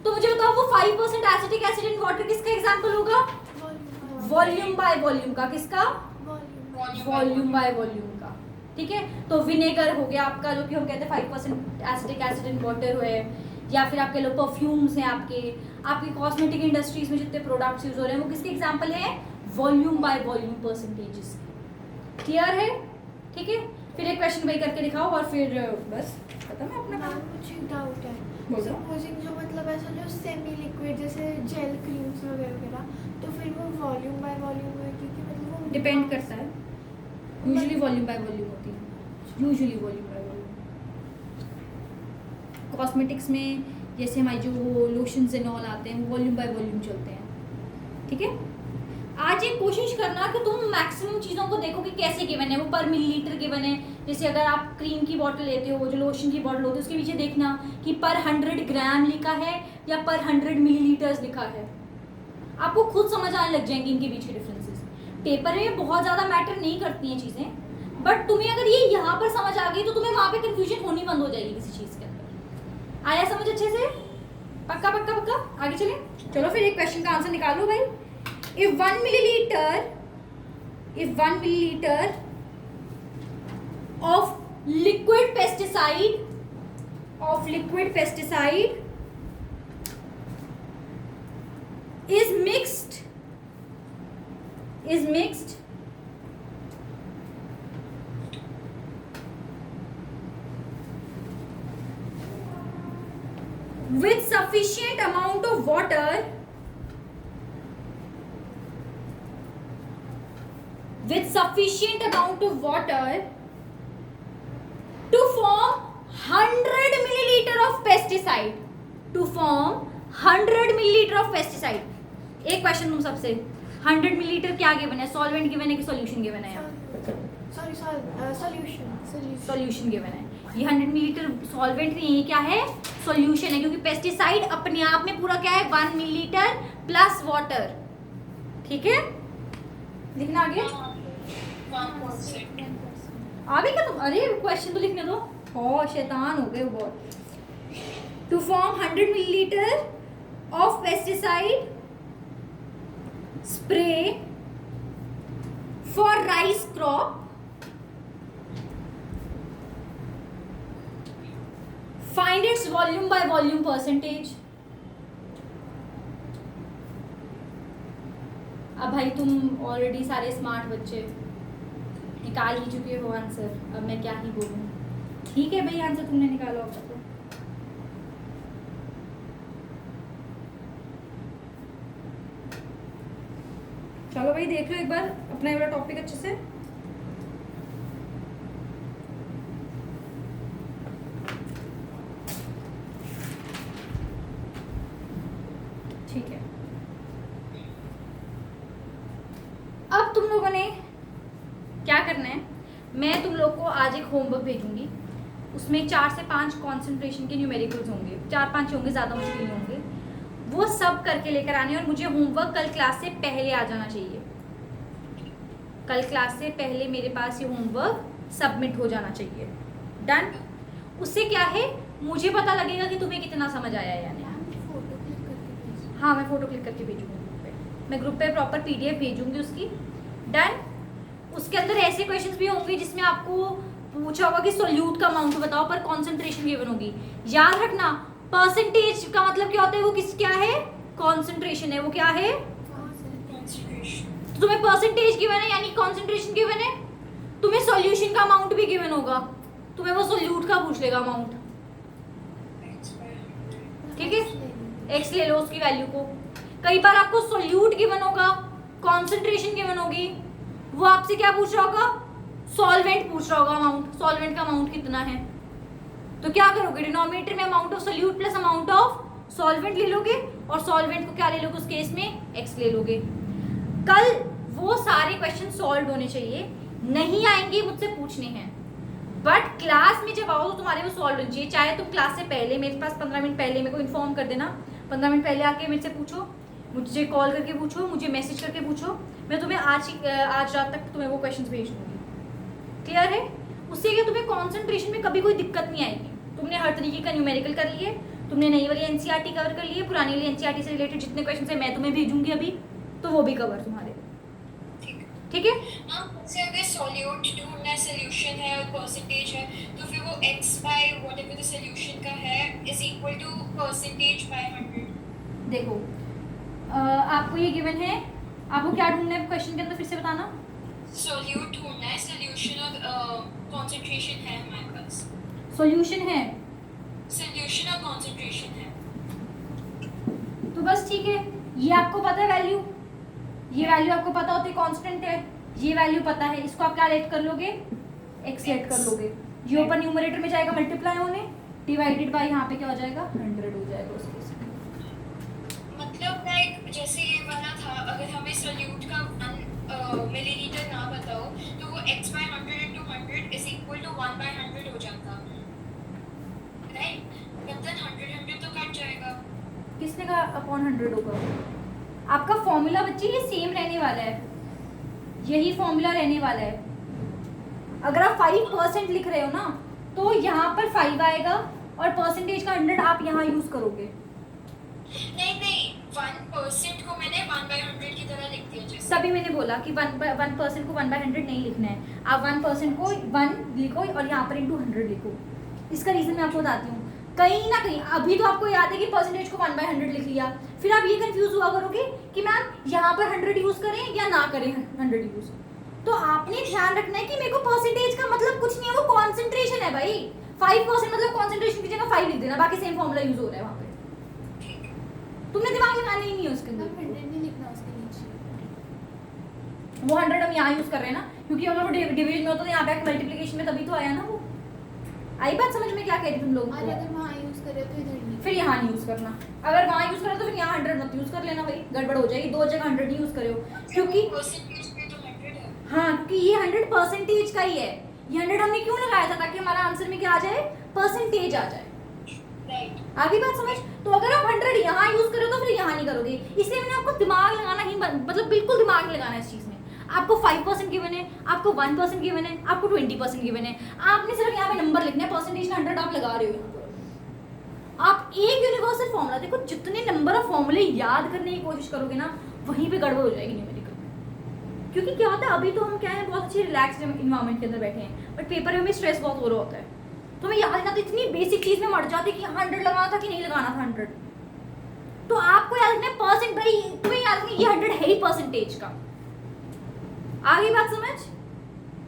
तो मुझे बताओ वो 5% एसिटिक एसिड इन वाटर किसका एग्जाम्पल होगा? वॉल्यूम बाय वॉल्यूम का। किसका? वॉल्यूम बाय वॉल्यूम का। ठीक है, तो विनेगर हो गया आपका, जो कि हम कहते हैं 5% एसिटिक एसिड इन वाटर है, या फिर आपके लो परफ्यूम्स हैं, आपकी कॉस्मेटिक इंडस्ट्रीज में जितने प्रोडक्ट्स यूज हो रहे हैं वो किसके एग्जाम्पल है? Volume by volume percentages. Clear है? ठीक है, फिर एक क्वेश्चन वही करके दिखाओ और फिर बस खत्म है अपना मैम काम। मुझे डाउट है, बोलो। सपोजिंग जो मतलब ऐसा जो सेमी लिक्विड जैसे जेल क्रीम्स वगैरह वगैरह, तो फिर वो वॉल्यूम बाय वॉल्यूम है, क्योंकि मतलब वो डिपेंड करता है, यूजुअली वॉल्यूम बाय वॉल्यूम होती है, usually volume by volume. Cosmetics में जैसे हमारे जो लोशंस एंड ऑल आते हैं वो वॉल्यूम बाय वॉल्यूम चलते हैं। ठीक है, आज एक कोशिश करना कि तुम मैक्सिमम चीज़ों को देखो कि कैसे गिवन है, वो पर मिलीलीटर गिवन है। जैसे अगर आप क्रीम की बॉटल लेते हो, जो लोशन की बॉटल होती है, उसके पीछे देखना कि पर 100 ग्राम लिखा है या पर 100 मिलीलीटर्स लिखा है। आपको खुद समझ आने लग जाएंगे इनके बीच के डिफरेंसेस। पेपर में बहुत ज़्यादा मैटर नहीं करती हैं चीज़ें, बट तुम्हें अगर ये यहाँ पर समझ आ गई तो तुम्हें वहाँ पे कन्फ्यूजन होनी बंद हो जाएगी किसी चीज़ के अंदर। आया समझ अच्छे से? पक्का पक्का पक्का? आगे चलें। चलो फिर एक क्वेश्चन का आंसर निकालो भाई। If 1 milliliter of liquid pesticide is mixed with sufficient amount of water with sufficient amount of water to form 100 milliliter of pesticide, to form 100 milliliter of pesticide. एक क्वेश्चन तुम सबसे, 100 मिलीलीटर क्या given है, solvent given है कि solution given है? Sorry solution given है। ये 100 मिलीलीटर सॉल्वेंट नहीं है, क्या है? सॉल्यूशन है, क्योंकि पेस्टिसाइड अपने आप में पूरा क्या है, 1 मिलीलीटर प्लस वाटर। ठीक है, लिखना आगे। 1%. आगे क्या तुम, अरे क्वेश्चन तो लिखने दो। ओ शैतान हो गए बहुत। To form 100 millilitre of pesticide spray for rice crop, find its volume by volume percentage. अब भाई तुम ऑलरेडी सारे स्मार्ट बच्चे निकाल ही चुके हो आंसर, अब मैं क्या ही बोलूं। ठीक है भाई, आंसर तुमने निकाला होगा तो। चलो भाई देख लो एक बार अपना ये वाला टॉपिक अच्छे से। ठीक है, अब तुम लोगों ने क्या करना है, मैं तुम लोग को आज एक होमवर्क भेजूंगी, उसमें 4 से 5 कंसंट्रेशन के न्यूमेरिकल्स होंगे, 4-5 होंगे, ज़्यादा मुश्किल नहीं होंगे। वो सब करके लेकर आने, और मुझे होमवर्क कल क्लास से पहले आ जाना चाहिए। कल क्लास से पहले मेरे पास ये होमवर्क सबमिट हो जाना चाहिए। डन? उससे क्या है, मुझे पता लगेगा कि तुम्हें कितना समझ आया या नहीं। फोटो क्लिक करके हाँ, मैं फोटो क्लिक करके भेजूंगी ग्रुप पे, मैं ग्रुप पे प्रॉपर PDF भेजूंगी उसकी। डन? उसके अंदर ऐसे क्वेश्चंस भी होंगे जिसमें आपको पूछा होगा कि सोल्यूट का अमाउंट बताओ, पर कॉन्सेंट्रेशन गिवन होगी। याद रखना, परसेंटेज का मतलब क्या होता है, वो किस क्या है, कॉन्सेंट्रेशन है, वो क्या है। तो तुम्हें परसेंटेज गिवन है यानी कॉन्सेंट्रेशन गिवन है, तुम्हें सॉल्यूशन का अमाउंट भी गिवन होगा, तुम्हें वो सोल्यूट का पूछ लेगा अमाउंट। ठीक है, एक्स ले लो उसकी वैल्यू को। कई बार आपको सोल्यूट गिवन होगा, कॉन्सेंट्रेशन गिवन होगी, वो आपसे क्या पूछ रहा होगा, सॉल्वेंट पूछ रहा होगा अमाउंट, सॉल्वेंट का अमाउंट कितना है। तो क्या करोगे, डिनोमिनेटर में amount of solute plus amount of solvent ले लोगे, और सॉल्वेंट को क्या ले लोगे उस केस में, एक्स ले लोगे। कल वो सारे क्वेश्चन सॉल्व होने चाहिए, नहीं आएंगे मुझसे पूछने हैं, बट क्लास में जब आओ तो तुम्हारे वो सॉल्व होने चाहिए। चाहे तुम क्लास से पहले मेरे पास 15 मिनट पहले मेरे को इन्फॉर्म कर देना, 15 मिनट पहले आके मेरे से पूछो, मुझे कॉल करके पूछो, मुझे मैसेज करके पूछो, मैं तुम्हें आज रात तक तुम्हें वो क्वेश्चन भेज दूंगी। क्लियर है? उससे क्या तुम्हें कॉन्सेंट्रेशन में कभी कोई दिक्कत नहीं आएगी। तुमने हर तरीके का न्यूमेरिकल कर लिए, तुमने नई वाली NCERT कवर कर लिए, पुरानी वाली NCERT से रिलेटेड जितने क्वेश्चन है मैं तुम्हें भेजूंगी अभी, तो वो भी कवर तुम्हारे। ठीक है? से अगर सॉल्यूट ढूंढना है, सॉल्यूशन है और परसेंटेज है, तो फिर वो x by whatever the solution का है is equal to percentage by 100। देखो आपको ये गिवन है, आपको क्या ढूंढना है क्वेश्चन के अंदर, फिर से बताना। सॉल्यूट ढूंढना है, सॉल्यूशन और कंसंट्रेशन है हमारे पास। सॉल्यूशन है, सॉल्यूशन और कंसंट्रेशन है, तो बस ठीक है, ये आपको पता है वैल्यू, ये वैल्यू आपको पता होती है कांस्टेंट है, ये वैल्यू पता है, इसको आप क्या लेट कर लोगे, एक्स लेट कर लोगे। ये ऊपर न्यूमरेटर में जाएगा मल्टीप्लाई होने, डिवाइडेड बाय यहाँ पे क्या हो जाएगा, 100 हो जाएगा उसके साथ। मतलब लाइक जैसे ये वाला था, अगर हमें सॉल्यूट का 1 मिलीलीटर ना बताओ तो वो x by 100 into 100 is equal to 1 by 100 हो जाता, राइट? मतलब 100 तो कट जाएगा। किसने कहा अपॉन 100 होगा? आपका फॉर्मूला बच्चे ये सेम रहने वाला है, यही फॉर्मूला रहने वाला है। अगर आप 5% लिख रहे हो ना, तो यहाँ पर 5 आएगा, और परसेंटेज का 100 आप यहाँ यूज करोगे। नहीं 1% को मैंने 1 बाय 100 की तरह लिख दिया जैसे। तभी मैंने बोला कि 1% को 1/100 नहीं लिखना है, आप 1% को 1 लिखो और यहाँ पर इंटू 100 लिखो। इसका रीजन मैं आपको बताती हूँ। कहीं ना कहीं अभी तो आपको याद है कि परसेंटेज को 1/100 लिख लिया, फिर आप ये कंफ्यूज हुआ करोगे कि मैम यहाँ पर 100 यूज करें या ना करें 100 यूज। तो आपने ध्यान रखना है कि मेरे को परसेंटेज का मतलब कुछ नहीं है, वो कॉन्सेंट्रेशन है भाई। 5% मतलब कॉन्सेंट्रेशन की जगह 5 लिख देना, बाकी सेम फॉर्मूला यूज हो रहा है वहाँ पे। तुमने दिमाग लगाना ही नहीं है उसके मैम अंदर। 100 नहीं लिखना उसके नीचे। वो 100 हम यहाँ यूज कर रहे हैं ना, क्योंकि अगर वो डिवीजन में होता तो यहाँ पे मल्टीप्लिकेशन में तभी तो आया ना वो। आई बात समझ में क्या कह रही तुम लोग? और अगर वहाँ यूज करे तो इधर नहीं। फिर यहाँ नहीं यूज करना। अगर वहाँ यूज करो तो फिर यहाँ 100 मत यूज कर लेना भाई, गड़बड़ हो जाएगी। दो जगह 100 नहीं यूज करो, क्योंकि परसेंटेज में तो 100 है। हाँ, क्योंकि ये 100% का ही है। ये 100 हमने क्यों लगाया था? ताकि हमारा आंसर में क्या आ जाए? परसेंटेज आ जाए। राइट। आगे बात समझ? तो अगर आप 100 यहाँ यूज करो तो फिर यहाँ नहीं करोगे। इसलिए मैंने आपको दिमाग लगाना ही मतलब बिल्कुल दिमाग नहीं लगाना है इस चीज में। आपको 5% गिवन है, आपको 1% गिवन है, आपको 20% गिवन है। आपने सिर्फ यहाँ पे नंबर लिखना है, परसेंटेज का 100 आप लगा रहे हो यहाँ पर। आप एक यूनिवर्सल फॉर्मूला देखो, जितने नंबर ऑफ फॉर्मूले याद करने की कोशिश करोगे ना, वहीं पे गड़बड़ हो जाएगी न्यूमेरिकल में। क्योंकि क्या होता है, अभी तो हम क्या है, बहुत अच्छे रिलैक्स इन्वायरमेंट के अंदर बैठे हैं, बट पेपर में हमें स्ट्रेस बहुत हो रहा होता है। तो हमें याद नहीं आता, इतनी बेसिक चीज में मर जाते कि 100 लगाना था कि नहीं लगाना था 100। तो आपको याद रखना है परसेंट, भाई तुम्हें याद रखना ये 100 है ही परसेंटेज का। आगे बात समझ?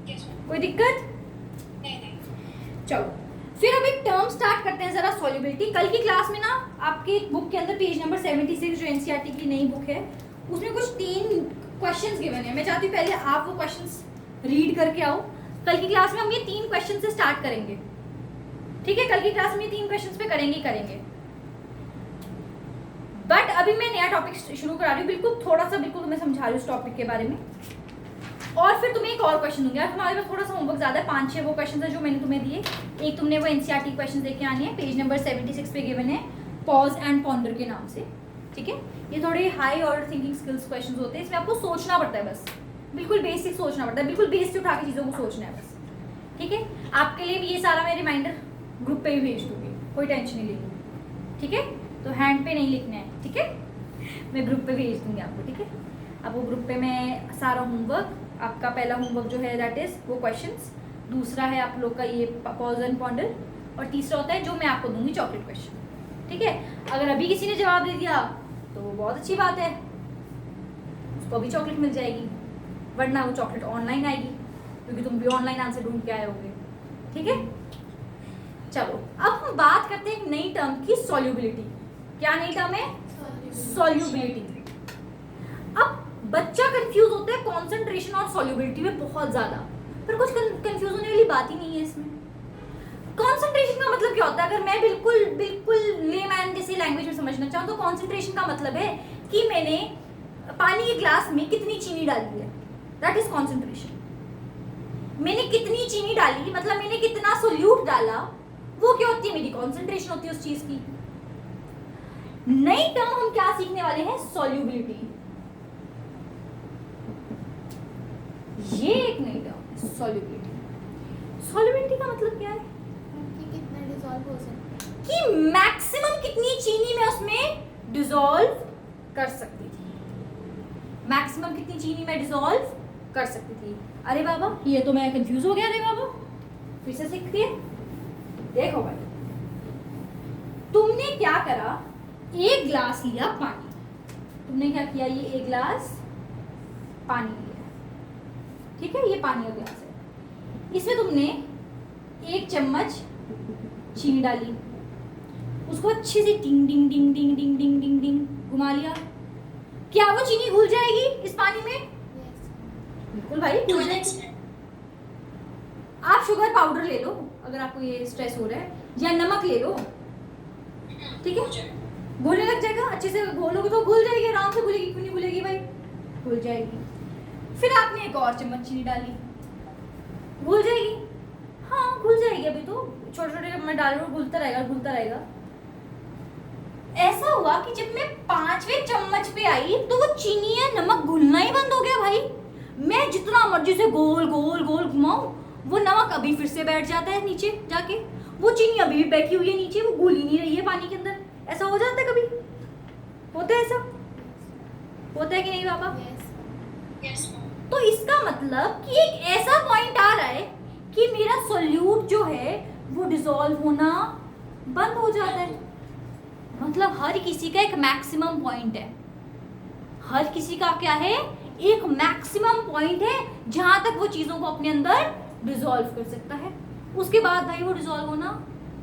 Yes ma'am. कोई दिक्कत? नहीं। चलो फिर अब एक टर्म स्टार्ट करते हैं जरा, सॉल्युबिलिटी। कल की क्लास में ना आपके बुक के अंदर पेज नंबर 76 जो एनसीईआरटी की नई बुक है, उसमें कुछ 3 क्वेश्चंस गिवन है। मैं चाहती हूँ पहले आप वो क्वेश्चंस रीड करके आओ। कल की क्लास में हम ये 3 क्वेश्चन से स्टार्ट करेंगे, ठीक है? कल की क्लास में ये 3 क्वेश्चंस पे करेंगे। बट अभी मैं नया टॉपिक शुरू करा रही हूँ, बिल्कुल थोड़ा सा बिल्कुल तुम्हें समझा रही हूँ उस टॉपिक के बारे में। और फिर तुम्हें एक और क्वेश्चन दूंगी। आज हमारे पास थोड़ा सा होमवर्क ज्यादा है, 5-6 वो क्वेश्चन है जो मैंने तुम्हें दिए। एक तुमने वो एनसीईआरटी क्वेश्चन लेके आनी है, पेज नंबर 76 पे गिवन है, पॉज एंड पॉन्डर के नाम से, ठीक है? ये थोड़े high order thinking skills questions होते हैं। इसमें आपको सोचना पड़ता है, बस बिल्कुल बेसिक सोचना पड़ता है, बिल्कुल बेस से उठा के चीज़ों को सोचना है बस, ठीक है? आपके लिए भी ये सारा मैं रिमाइंडर ग्रुप पे भी भेज दूंगी, कोई टेंशन नहीं लेनी, ठीक है? तो हैंड पे नहीं लिखना है, ठीक है? मैं ग्रुप पे भेज दूंगी आपको, ठीक है? अब वो ग्रुप पे मैं सारा होमवर्क, आपका पहला होमवर्क जो है दैट इज वो क्वेश्चंस, दूसरा है आप लोग का ये पॉज एंड पॉन्डर, और तीसरा होता है जो मैं आपको दूंगी चॉकलेट क्वेश्चन, ठीक है? अगर अभी किसी ने जवाब दे दिया तो बहुत अच्छी बात है, उसको अभी चॉकलेट मिल जाएगी, वरना वो चॉकलेट ऑनलाइन आएगी, क्योंकि तुम भी ऑनलाइन आंसर ढूंढ के आए होगे, ठीक है? चलो अब हम बात करते हैं एक नई टर्म की, सॉल्युबिलिटी। क्या नई टर्म है? सॉल्युबिलिटी। अब बच्चा कंफ्यूज होता है कंसंट्रेशन और सॉल्युबिलिटी में बहुत ज्यादा, पर कुछ कंफ्यूज होने वाली बात ही नहीं है इसमें। कंसंट्रेशन का मतलब क्या होता है? अगर मैं बिल्कुल लेमैन जैसी लैंग्वेज में समझना चाहूँ तो कंसंट्रेशन का मतलब है कि मैंने पानी के ग्लास में कितनी चीनी डाली है, दैट इज कंसंट्रेशन। मैंने कितनी चीनी डाली मतलब मैंने कितना सोल्यूट डाला, वो क्या होती है? मेरी कंसंट्रेशन होती है उस चीज की। नई टर्म हम क्या सीखने वाले हैं? सॉल्युबिलिटी। ये एक नई टर्म है सॉल्युबिलिटी। सॉल्युबिलिटी का मतलब क्या है? कि कितना डिसॉल्व हो सकता है, कि मैक्सिमम कितनी चीनी मैं उसमें डिसॉल्व कर सकती थी, मैक्सिमम कितनी चीनी मैं डिसॉल्व कर सकती थी। अरे बाबा ये तो मैं कंफ्यूज हो गया। अरे बाबा फिर से सीखती है। देखो भाई, तुमने क्या करा, एक ग्लास लिया पानी, तुमने क्या किया, ये एक ग्लास पानी लिया, ठीक है? ये पानी का ग्लास है, इसमें तुमने 1 चम्मच चीनी डाली, उसको अच्छे से डिंग डिंग डिंग डिंग डिंग डिंग डिंग डिंग घुमा लिया। क्या वो चीनी घुल जाएगी इस पानी में? यस बिल्कुल भाई घुल जाएगी। आप शुगर पाउडर ले लो अगर आपको ये स्ट्रेस हो रहा है, या नमक ले लो, ठीक है? घुलने लग जाएगा, अच्छे से घोलोगे तो घुल जाएगी, आराम से घुलेगी। क्यों नहीं घुलेगी भाई? घुल जाएगी। फिर आपने एक और चम्मच चीनी डाली, घुल जाएगी। हाँ घुल जाएगी, अभी तो छोटे छोटे चम्मच डाल रहे हो, घुलता रहेगा। ऐसा हुआ कि जब मैं 5वें चम्मच पे आई तो वो चीनी या नमक घुलना ही बंद हो गया भाई। मैं जितना मर्जी से गोल गोल गोल घुमाऊं, वो नमक अभी फिर से बैठ जाता है नीचे जाके, वो चीनी अभी भी बैठी हुई है नीचे, वो घुल ही नहीं रही है पानी के अंदर। ऐसा हो जाता है कभी? होता है ऐसा? होता है कि नहीं बाबा? यस। तो इसका मतलब कि एक ऐसा पॉइंट आ रहा है कि मेरा सोल्यूट जो है वो डिसॉल्व होना बंद हो जाता है। मतलब हर किसी का एक मैक्सिमम पॉइंट है, हर किसी का क्या है? एक मैक्सिमम पॉइंट है जहां तक वो चीजों को अपने अंदर डिसॉल्व कर सकता है, उसके बाद भाई वो डिसॉल्व होना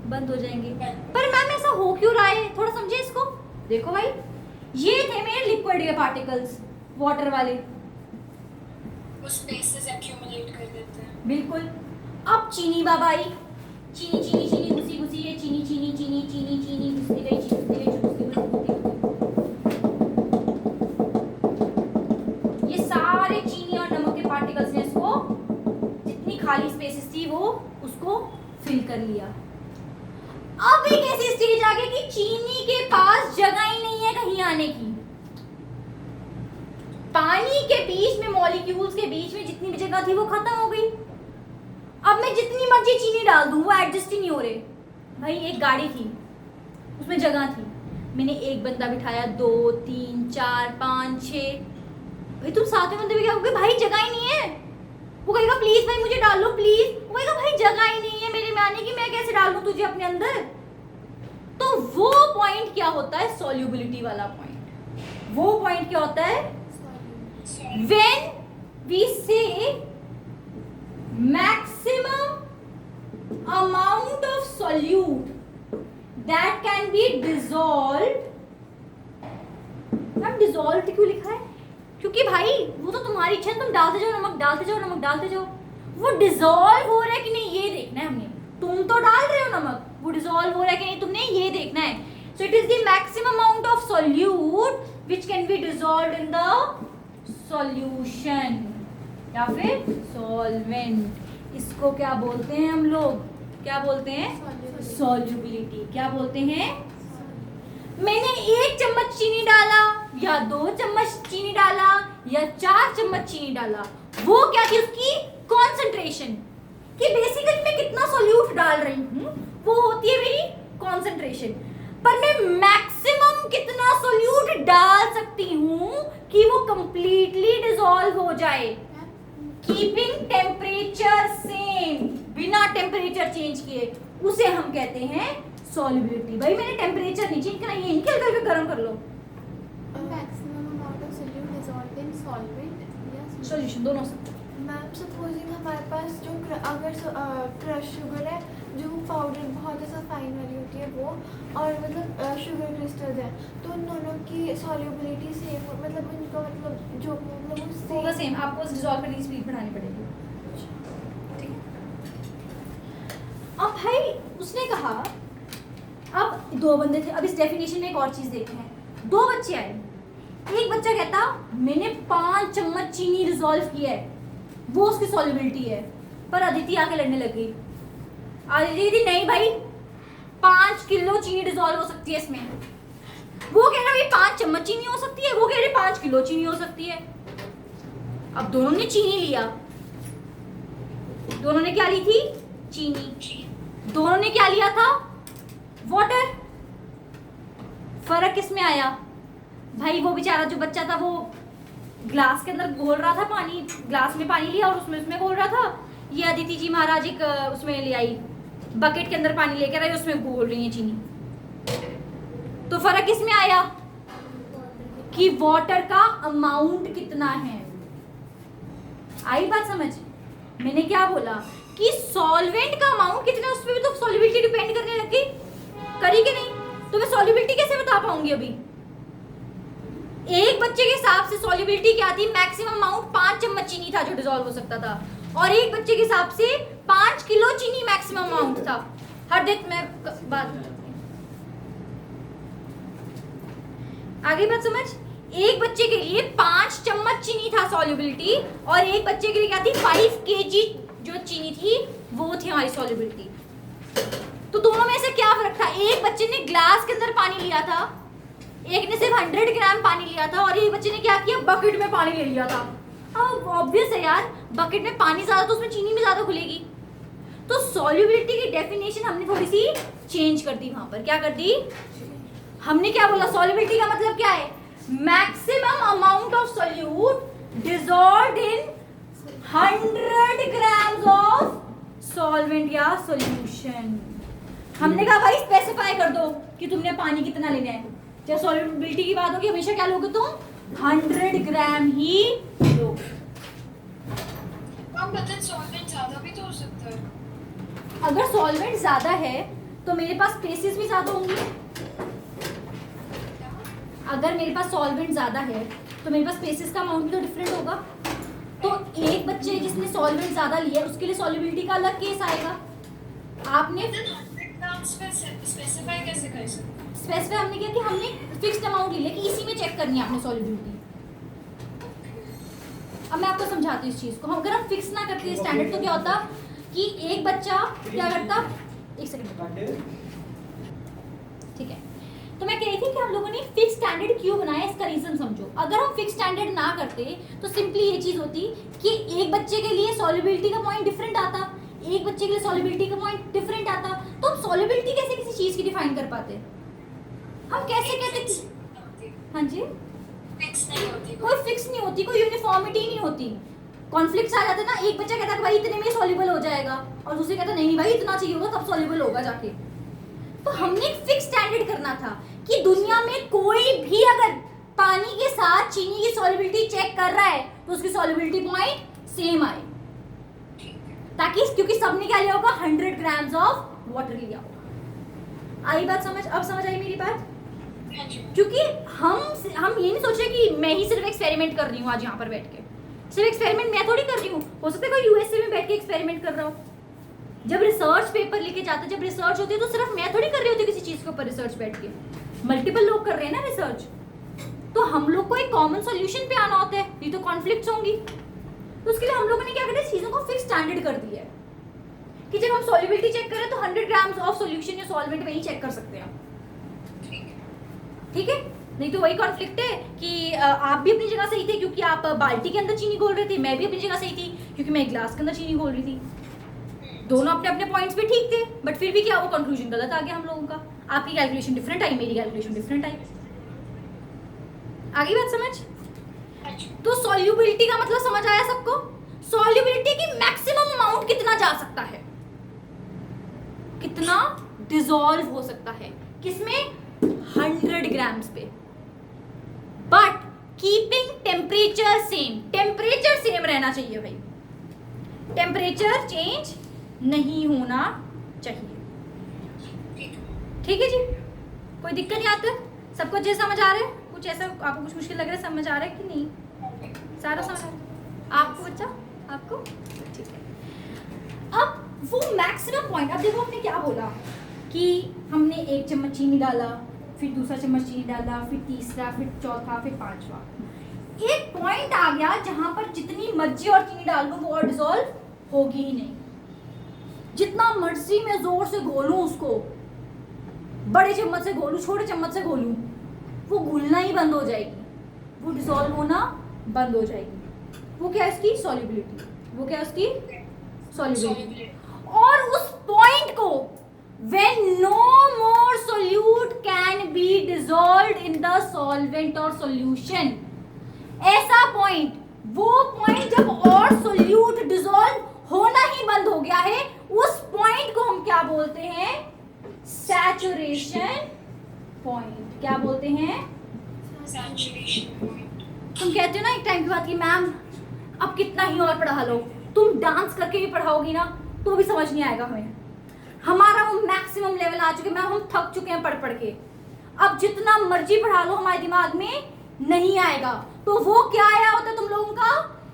बंद हो जाएंगे। पर मैम ऐसा हो क्यों रहा है? थोड़ा समझे इसको। देखो भाई, ये थे मेरे लिक्विड के पार्टिकल्स, वाटर वाले। वो स्पेसेस एक्यूमुलेट कर देते हैं। बिल्कुल। अब चीनी बाबा आई, चीनी चीनी चीनी घुसी घुसी, ये चीनी चीनी चीनी चीनी चीनी घुसती गई, घुसती गई, घुसती गई, घुसती गई। ये सारे चीनी और नमक के पार्टिकल्स ने इसको, जितनी खाली स्पेसेस थी वो उसको फिल कर लिया। अब एक ऐसी स्टेज आ गई कि चीनी के पास जगह ही नहीं है कहीं आने की। पानी के बीच में, मॉलिक्यूल्स के बीच में जितनी भी जगह थी वो खत्म हो गई। अब मैं जितनी मर्जी चीनी डाल दूं वो एडजस्ट ही नहीं हो रहे। भाई एक गाड़ी थी, उसमें जगह थी, मैंने एक बंदा बिठाया, 2 3 4 5 6, भाई तुम सातवें बंदे में क्या कहोगे, भाई जगह ही नहीं है। वो कहेगा प्लीज भाई मुझे डाल लो प्लीज, वो कहेगा भाई जगह ही नहीं है मेरे में आने की, मैं कैसे डाल दूं तुझे अपने अंदर। तो वो पॉइंट क्या होता है, सॉल्युबिलिटी वाला पॉइंट। वो पॉइंट क्या होता है, when we say maximum amount of solute that can be dissolved। Ma'am dissolved क्यों लिखा है, क्योंकि भाई वो तो तुम्हारी इच्छा है, तुम डालते जाओ नमक, डालते जाओ नमक, डालते जाओ। वो डिसॉल्व हो रहा है कि नहीं ये देखना है हमने। तुम तो डाल रहे हो नमक, वो डिसॉल्व हो रहा है कि नहीं तुमने ये देखना है। So it is the maximum amount of solute which can be dissolved in the solution या फिर सॉल्वेंट। इसको क्या बोलते हैं हम लोग, क्या बोलते हैं, सॉल्युबिलिटी। क्या बोलते हैं, मैंने 1 चम्मच चीनी डाला या 2 चम्मच चीनी डाला या 4 चम्मच चीनी डाला, वो क्या थी उसकी कॉन्सेंट्रेशन, कि बेसिकली मैं कितना सॉल्यूट डाल रही हूँ वो होती है मेरी कॉन्सेंट्रेशन। पर मैं मैक्सिमम कितना सॉल्यूट डाल सकती हूँ कि वो कंप्लीटली डिसॉल्व हो जाए, कीपिंग टेम्परेचर सेम, बिना टेम्परेचर चेंज किए, उसे हम कहते हैं सॉल्युबिलिटी। भाई मैंने टेम्परेचर नहीं चेंज करा, ये इनके करके गर्म कर लो। Maximum amount of solute dissolved in solvent या सॉल्यूशन दोनों से। मैम सपोजिंग हमारे पास जो अगर क्रश शुगर है, जो पाउडर बहुत ऐसा फाइन वाली होती है वो, और मतलब शुगर क्रिस्टल्स है, तो उन दोनों की सॉल्युबिलिटी सेम, मतलब उनका मतलब जो मतलब वो होगा सेम, आपको डिसॉल्व करने की स्पीड बढ़ानी पड़ेगी। ठीक है। अब भाई उसने कहा, अब 2 बंदे थे, अब इस डेफिनेशन में एक और चीज देखते हैं। 2 बच्चे आए, एक बच्चा कहता मैंने 5 चम्मच चीनी डिसॉल्व किया है, वो उसकी सॉल्युबिलिटी है। पर अदिति आके लड़ने लग गई। अदिति थी नहीं भाई 5 किलो चीनी डिसॉल्व हो सकती है इसमें। वो कह रहा है 5 चम्मच चीनी हो सकती है, वो कह रहे 5 किलो चीनी हो सकती है। अब दोनों ने चीनी लिया, दोनों ने क्या ली थी, चीनी। दोनों ने क्या लिया था, वाटर। फर्क किसमें आया, भाई वो बेचारा जो बच्चा था वो ग्लास के अंदर घोल रहा था पानी, ग्लास में पानी लिया और उसमें घोल रहा था। ये अदिति जी महाराज एक उसमें ले आई, बकेट के अंदर पानी लेकर आई, उसमें घोल रही है चीनी। तो फर्क किसमें आया कि वाटर का अमाउंट कितना है। आई बात समझ, मैंने क्या बोला कि सॉल्वेंट का अमाउंट कितना है, उस पर भी तो सॉल्युबिलिटी डिपेंड करने लगी, करी कि नहीं। तो मैं सॉल्युबिलिटी कैसे बता पाऊंगी अभी। एक बच्चे के हिसाब से सॉल्युबिलिटी क्या थी, मैक्सिमम अमाउंट 5 चम्मच चीनी था जो डिसॉल्व हो सकता था, और एक बच्चे के हिसाब से 5 किलो चीनी मैक्सिमम अमाउंट था। हर दिन मैं बात आगे बात समझ। एक बच्चे के लिए 5 चम्मच चीनी था सॉल्युबिलिटी, और एक बच्चे के लिए क्या थी 5 kg जो चीनी थी वो थी हमारी सॉल्युबिलिटी। तो दोनों में से क्या फर्क था, एक बच्चे ने ग्लास के अंदर पानी लिया था, एक ने सिर्फ 100 ग्राम पानी लिया था, और एक बच्चे ने क्या किया बकेट में पानी ले लिया था। अब ऑब्वियस है यार, बकेट में पानी ज्यादा तो उसमें चीनी भी ज्यादा घुलेगी। तो सॉल्युबिलिटी की डेफिनेशन हमने थोड़ी सी चेंज कर दी वहां पर। क्या कर दी, हमने क्या बोला, सॉल्युबिलिटी का मतलब क्या है, maximum amount of solute dissolved in 100 grams of solvent या सॉल्यूशन। हमने कहा भाई स्पेसिफाई कर दो कि तुमने पानी कितना लेना है। जब सॉल्युबिलिटी की बात होगी हमेशा क्या लोगे तुम, 100 ग्राम ही लो। मतलब सॉल्वेंट ज्यादा भी तो हो सकता है। अगर सॉल्वेंट ज्यादा है तो मेरे पास स्पेसेस भी ज्यादा होंगी। अगर मेरे पास सॉल्वेंट ज़्यादा है तो मेरे पास स्पेसिस का अमाउंट भी तो डिफरेंट होगा। तो एक बच्चे जिसने सॉल्वेंट ज़्यादा लिया है उसके लिए सॉल्युबिलिटी का अलग केस आएगा। आपने स्पेसिफाई कैसे कर सकते? स्पेसिफाई हमने किया कि हमने फिक्स्ड अमाउंट लिया कि इसी में चेक करनी है आपने सॉल्युबिलिटी। अब मैं आपको समझाती हूँ इस चीज़ को। अगर हम फिक्स ना करते स्टैंडर्ड तो क्या होता कि एक बच्चा क्या करता, एक सेकंड, ठीक है। तो मैं कह रही थी कि हम लोगों ने फिक्स स्टैंडर्ड क्यों बनाया, इसका रीजन समझो। अगर हम फिक्स स्टैंडर्ड ना करते तो सिंपली ये चीज होती कि एक बच्चे के लिए सॉल्युबिलिटी का पॉइंट डिफरेंट आता, एक बच्चे के लिए सॉल्युबिलिटी का पॉइंट डिफरेंट आता। तो हम सॉल्युबिलिटी कैसे किसी चीज की डिफाइन कर पाते? हम कैसे कहते कि हाँ जी फिक्स नहीं होती, कोई फिक्स नहीं होती, कोई यूनिफॉर्मिटी नहीं होती। कॉन्फ्लिक्ट्स आ जाते ना, एक बच्चा कहता है भाई इतने में सॉल्युबल हो जाएगा और दूसरे कहता नहीं भाई इतना चाहिए होगा तब सॉल्युबल होगा जाके। तो हमने एक फिक्स स्टैंडर्ड करना था कि दुनिया में कोई भी अगर पानी के साथ चीनी की सॉल्युबिलिटी चेक कर रहा है तो उसकी सॉल्युबिलिटी पॉइंट सेम आए, ताकि क्योंकि सबने क्या लिया होगा 100 ग्राम्स ऑफ वाटर लिया होगा। आई बात समझ? अब समझ आई मेरी बात? हाँ जी। क्योंकि हम ये नहीं सोच रहे कि मैं ही सिर्फ एक्सपेरिमेंट कर रही हूँ आज यहाँ पर बैठ के। सिर्फ एक्सपेरिमेंट मैं थोड़ी कर रही हूँ, हो सकता है कोई यूएसए में बैठ के एक्सपेरिमेंट कर रहा हो। जब रिसर्च पेपर लेके जाते, जब रिसर्च होती है तो सिर्फ मैं थोड़ी कर रही होती किसी चीज के ऊपर रिसर्च बैठ के, मल्टीपल लोग कर रहे हैं ना रिसर्च। तो हम लोग को एक कॉमन सॉल्यूशन पे आना होता है, नहीं तो कॉन्फ्लिक्ट्स होंगी। तो उसके लिए हम लोगों ने क्या किया, चीजों को फिक्स स्टैंडर्ड कर दिया है कि जब हम सॉल्युबिलिटी चेक करें तो 100 ग्राम्स ऑफ सॉल्यूशन या सॉल्वेंट में ही चेक कर सकते हैं, ठीक है। नहीं तो वही कॉन्फ्लिक्ट है कि आप भी अपनी जगह सही थे क्योंकि आप बाल्टी के अंदर चीनी घोल रहे थे, मैं भी अपनी जगह सही थी क्योंकि मैं ग्लास के अंदर चीनी घोल रही थी। दोनों अपने अपने पॉइंट्स पे ठीक थे, बट फिर भी क्या वो कंक्लूजन गलत आ गया हम लोगों का। आपकी कैलकुलेशन डिफरेंट आई, मेरी कैलकुलेशन डिफरेंट आई। आगे बात समझ? तो सॉल्युबिलिटी का मतलब समझ आया सबको? सॉल्युबिलिटी की मैक्सिमम अमाउंट कितना जा सकता है, कितना डिसॉल्व हो सकता है, किसमें? 100 ग्राम्स पे, but keeping temperature same. Temperature same रहना चाहिए भाई, टेम्परेचर चेंज नहीं होना चाहिए, ठीक है जी। कोई दिक्कत नहीं आती? सबको अच्छे समझ आ रहा है? कुछ ऐसा आपको कुछ मुश्किल लग रहा है, समझ आ रहा है कि नहीं? सारा समझ आ रहा है आपको? बच्चा आपको ठीक है। अब वो मैक्सिमम पॉइंट, अब देखो हमने क्या बोला कि हमने 1 चम्मच चीनी डाला, फिर दूसरा चम्मच चीनी डाला, फिर तीसरा, फिर चौथा, फिर पांचवा। एक पॉइंट आ गया जहां पर जितनी मर्जी और चीनी डाल दो वो और डिसॉल्व होगी ही नहीं। जितना मर्जी मैं जोर से घोलूं उसको, बड़े चम्मच से घोलूं, छोटे चम्मच से घोलूं, वो घुलना ही बंद हो जाएगी, वो डिसॉल्व होना बंद हो जाएगी। वो क्या है इसकी? सॉल्युबिलिटी। वो क्या है उसकी? सॉल्युबिलिटी। और उस पॉइंट को when no more solute can be dissolved in the solvent or solution, ऐसा पॉइंट, वो पॉइंट जब और सोल्यूट डिसॉल्व होना ही बंद हो गया है, उस पॉइंट को हम क्या बोलते हैं? Saturation point. क्या बोलते हैं? Saturation point. तुम कहते हो ना एक टाइम के बाद कि मैम अब कितना ही और पढ़ा लो, तुम डांस करके भी पढ़ाओगी ना तो भी समझ नहीं आएगा हमें, हमारा वो मैक्सिमम लेवल आ चुके, मैम हम थक चुके हैं पढ़ पढ़ के, अब जितना मर्जी पढ़ा लो हमारे दिमाग में नहीं आएगा। तो वो क्या आया होता है तुम लोगों का?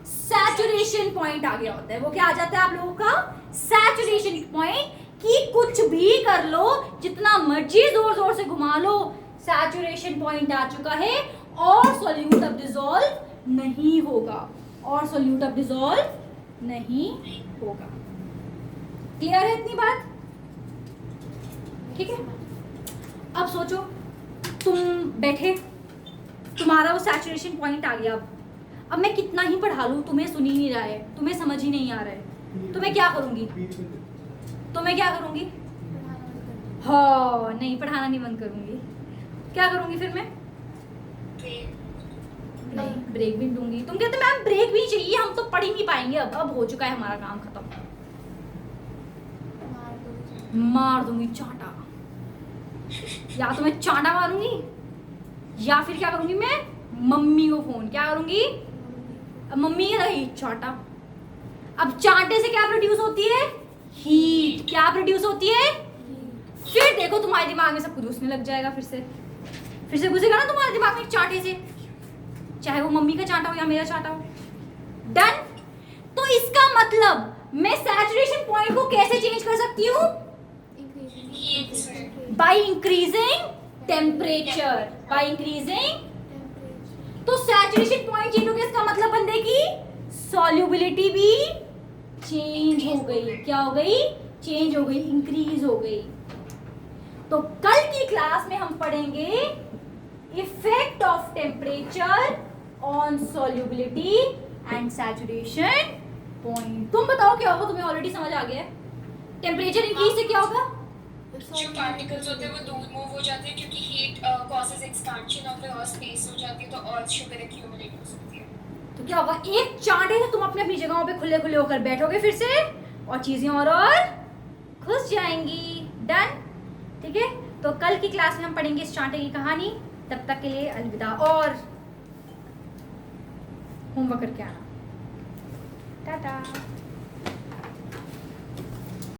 सैचुरेशन पॉइंट आ गया होता है। वो क्या आ जाता है आप लोगों का? सैचुरेशन पॉइंट, कि कुछ भी कर लो, जितना मर्जी जोर जोर से घुमा लो, सैचुरेशन पॉइंट आ चुका है और सॉल्यूट अब डिसॉल्व नहीं होगा, और सॉल्यूट अब डिसॉल्व नहीं होगा। क्लियर है इतनी बात? ठीक है। अब सोचो, तुम बैठे, तुम्हारा वो सैचुरेशन पॉइंट आ गया, अब मैं कितना ही पढ़ा लूं तुम्हें सुन ही नहीं रहा है, तुम्हें समझ ही नहीं आ रहा है, तो मैं क्या करूंगी? तो मैं क्या करूंगी? हाँ, नहीं पढ़ाना नहीं बंद करूंगी। क्या करूंगी फिर मैं? नहीं, ब्रेक भी दूंगी। तुम कहते मैम ब्रेक भी चाहिए, हम तो पढ़ ही नहीं पाएंगे, अब हो चुका है हमारा काम खत्म। मार दूंगी चांटा, या तो मैं चांटा मारूंगी या फिर क्या करूंगी मैं? मम्मी को फोन। क्या करूंगी? अब मम्मी रही चांटा। अब चांटे से क्या प्रोड्यूस होती है? हीट। क्या प्रोड्यूस होती है? फिर देखो तुम्हारे दिमाग में सब कुछ घुसने लग जाएगा फिर से। फिर से घुसेगा ना तुम्हारे दिमाग में एक चांटे से, चाहे वो मम्मी का चांटा हो या मेरा चांटा हो। डन। तो इसका मतलब मैं सैचुरेशन पॉइंट को कैसे चेंज कर सकती हूँ? Heat से। By increasing temperature, by increasing. तो सैचुरेशन पॉइंट चेंज हो गया, इसका मतलब बंदे की सॉल्युबिलिटी भी चेंज हो गई। क्या हो गई? चेंज हो गई, इंक्रीज हो गई। तो कल की क्लास में हम पढ़ेंगे effect of temperature on solubility and saturation point. तुम बताओ क्या होगा? तुम्हें ऑलरेडी समझ आ गया है। टेम्परेचर इंक्रीज से क्या होगा? जो पार्टिकल्स होते हैं वो दूर मूव हो जाते हैं क्योंकि heat causes expansion of the earth space हो जाती है, तो अर्थ शुगर एक्यूमुलेट हो सकती है। तो क्या होगा? एक चांटे से तुम अपनी अपनी जगहों पे खुले खुले होकर बैठोगे फिर से, और चीजें और घुस जाएंगी। डन। ठीक है, तो कल की क्लास में हम पढ़ेंगे इस चांटे की कहानी। तब तक के लिए अलविदा, और होमवर्क करके आना। टाटा।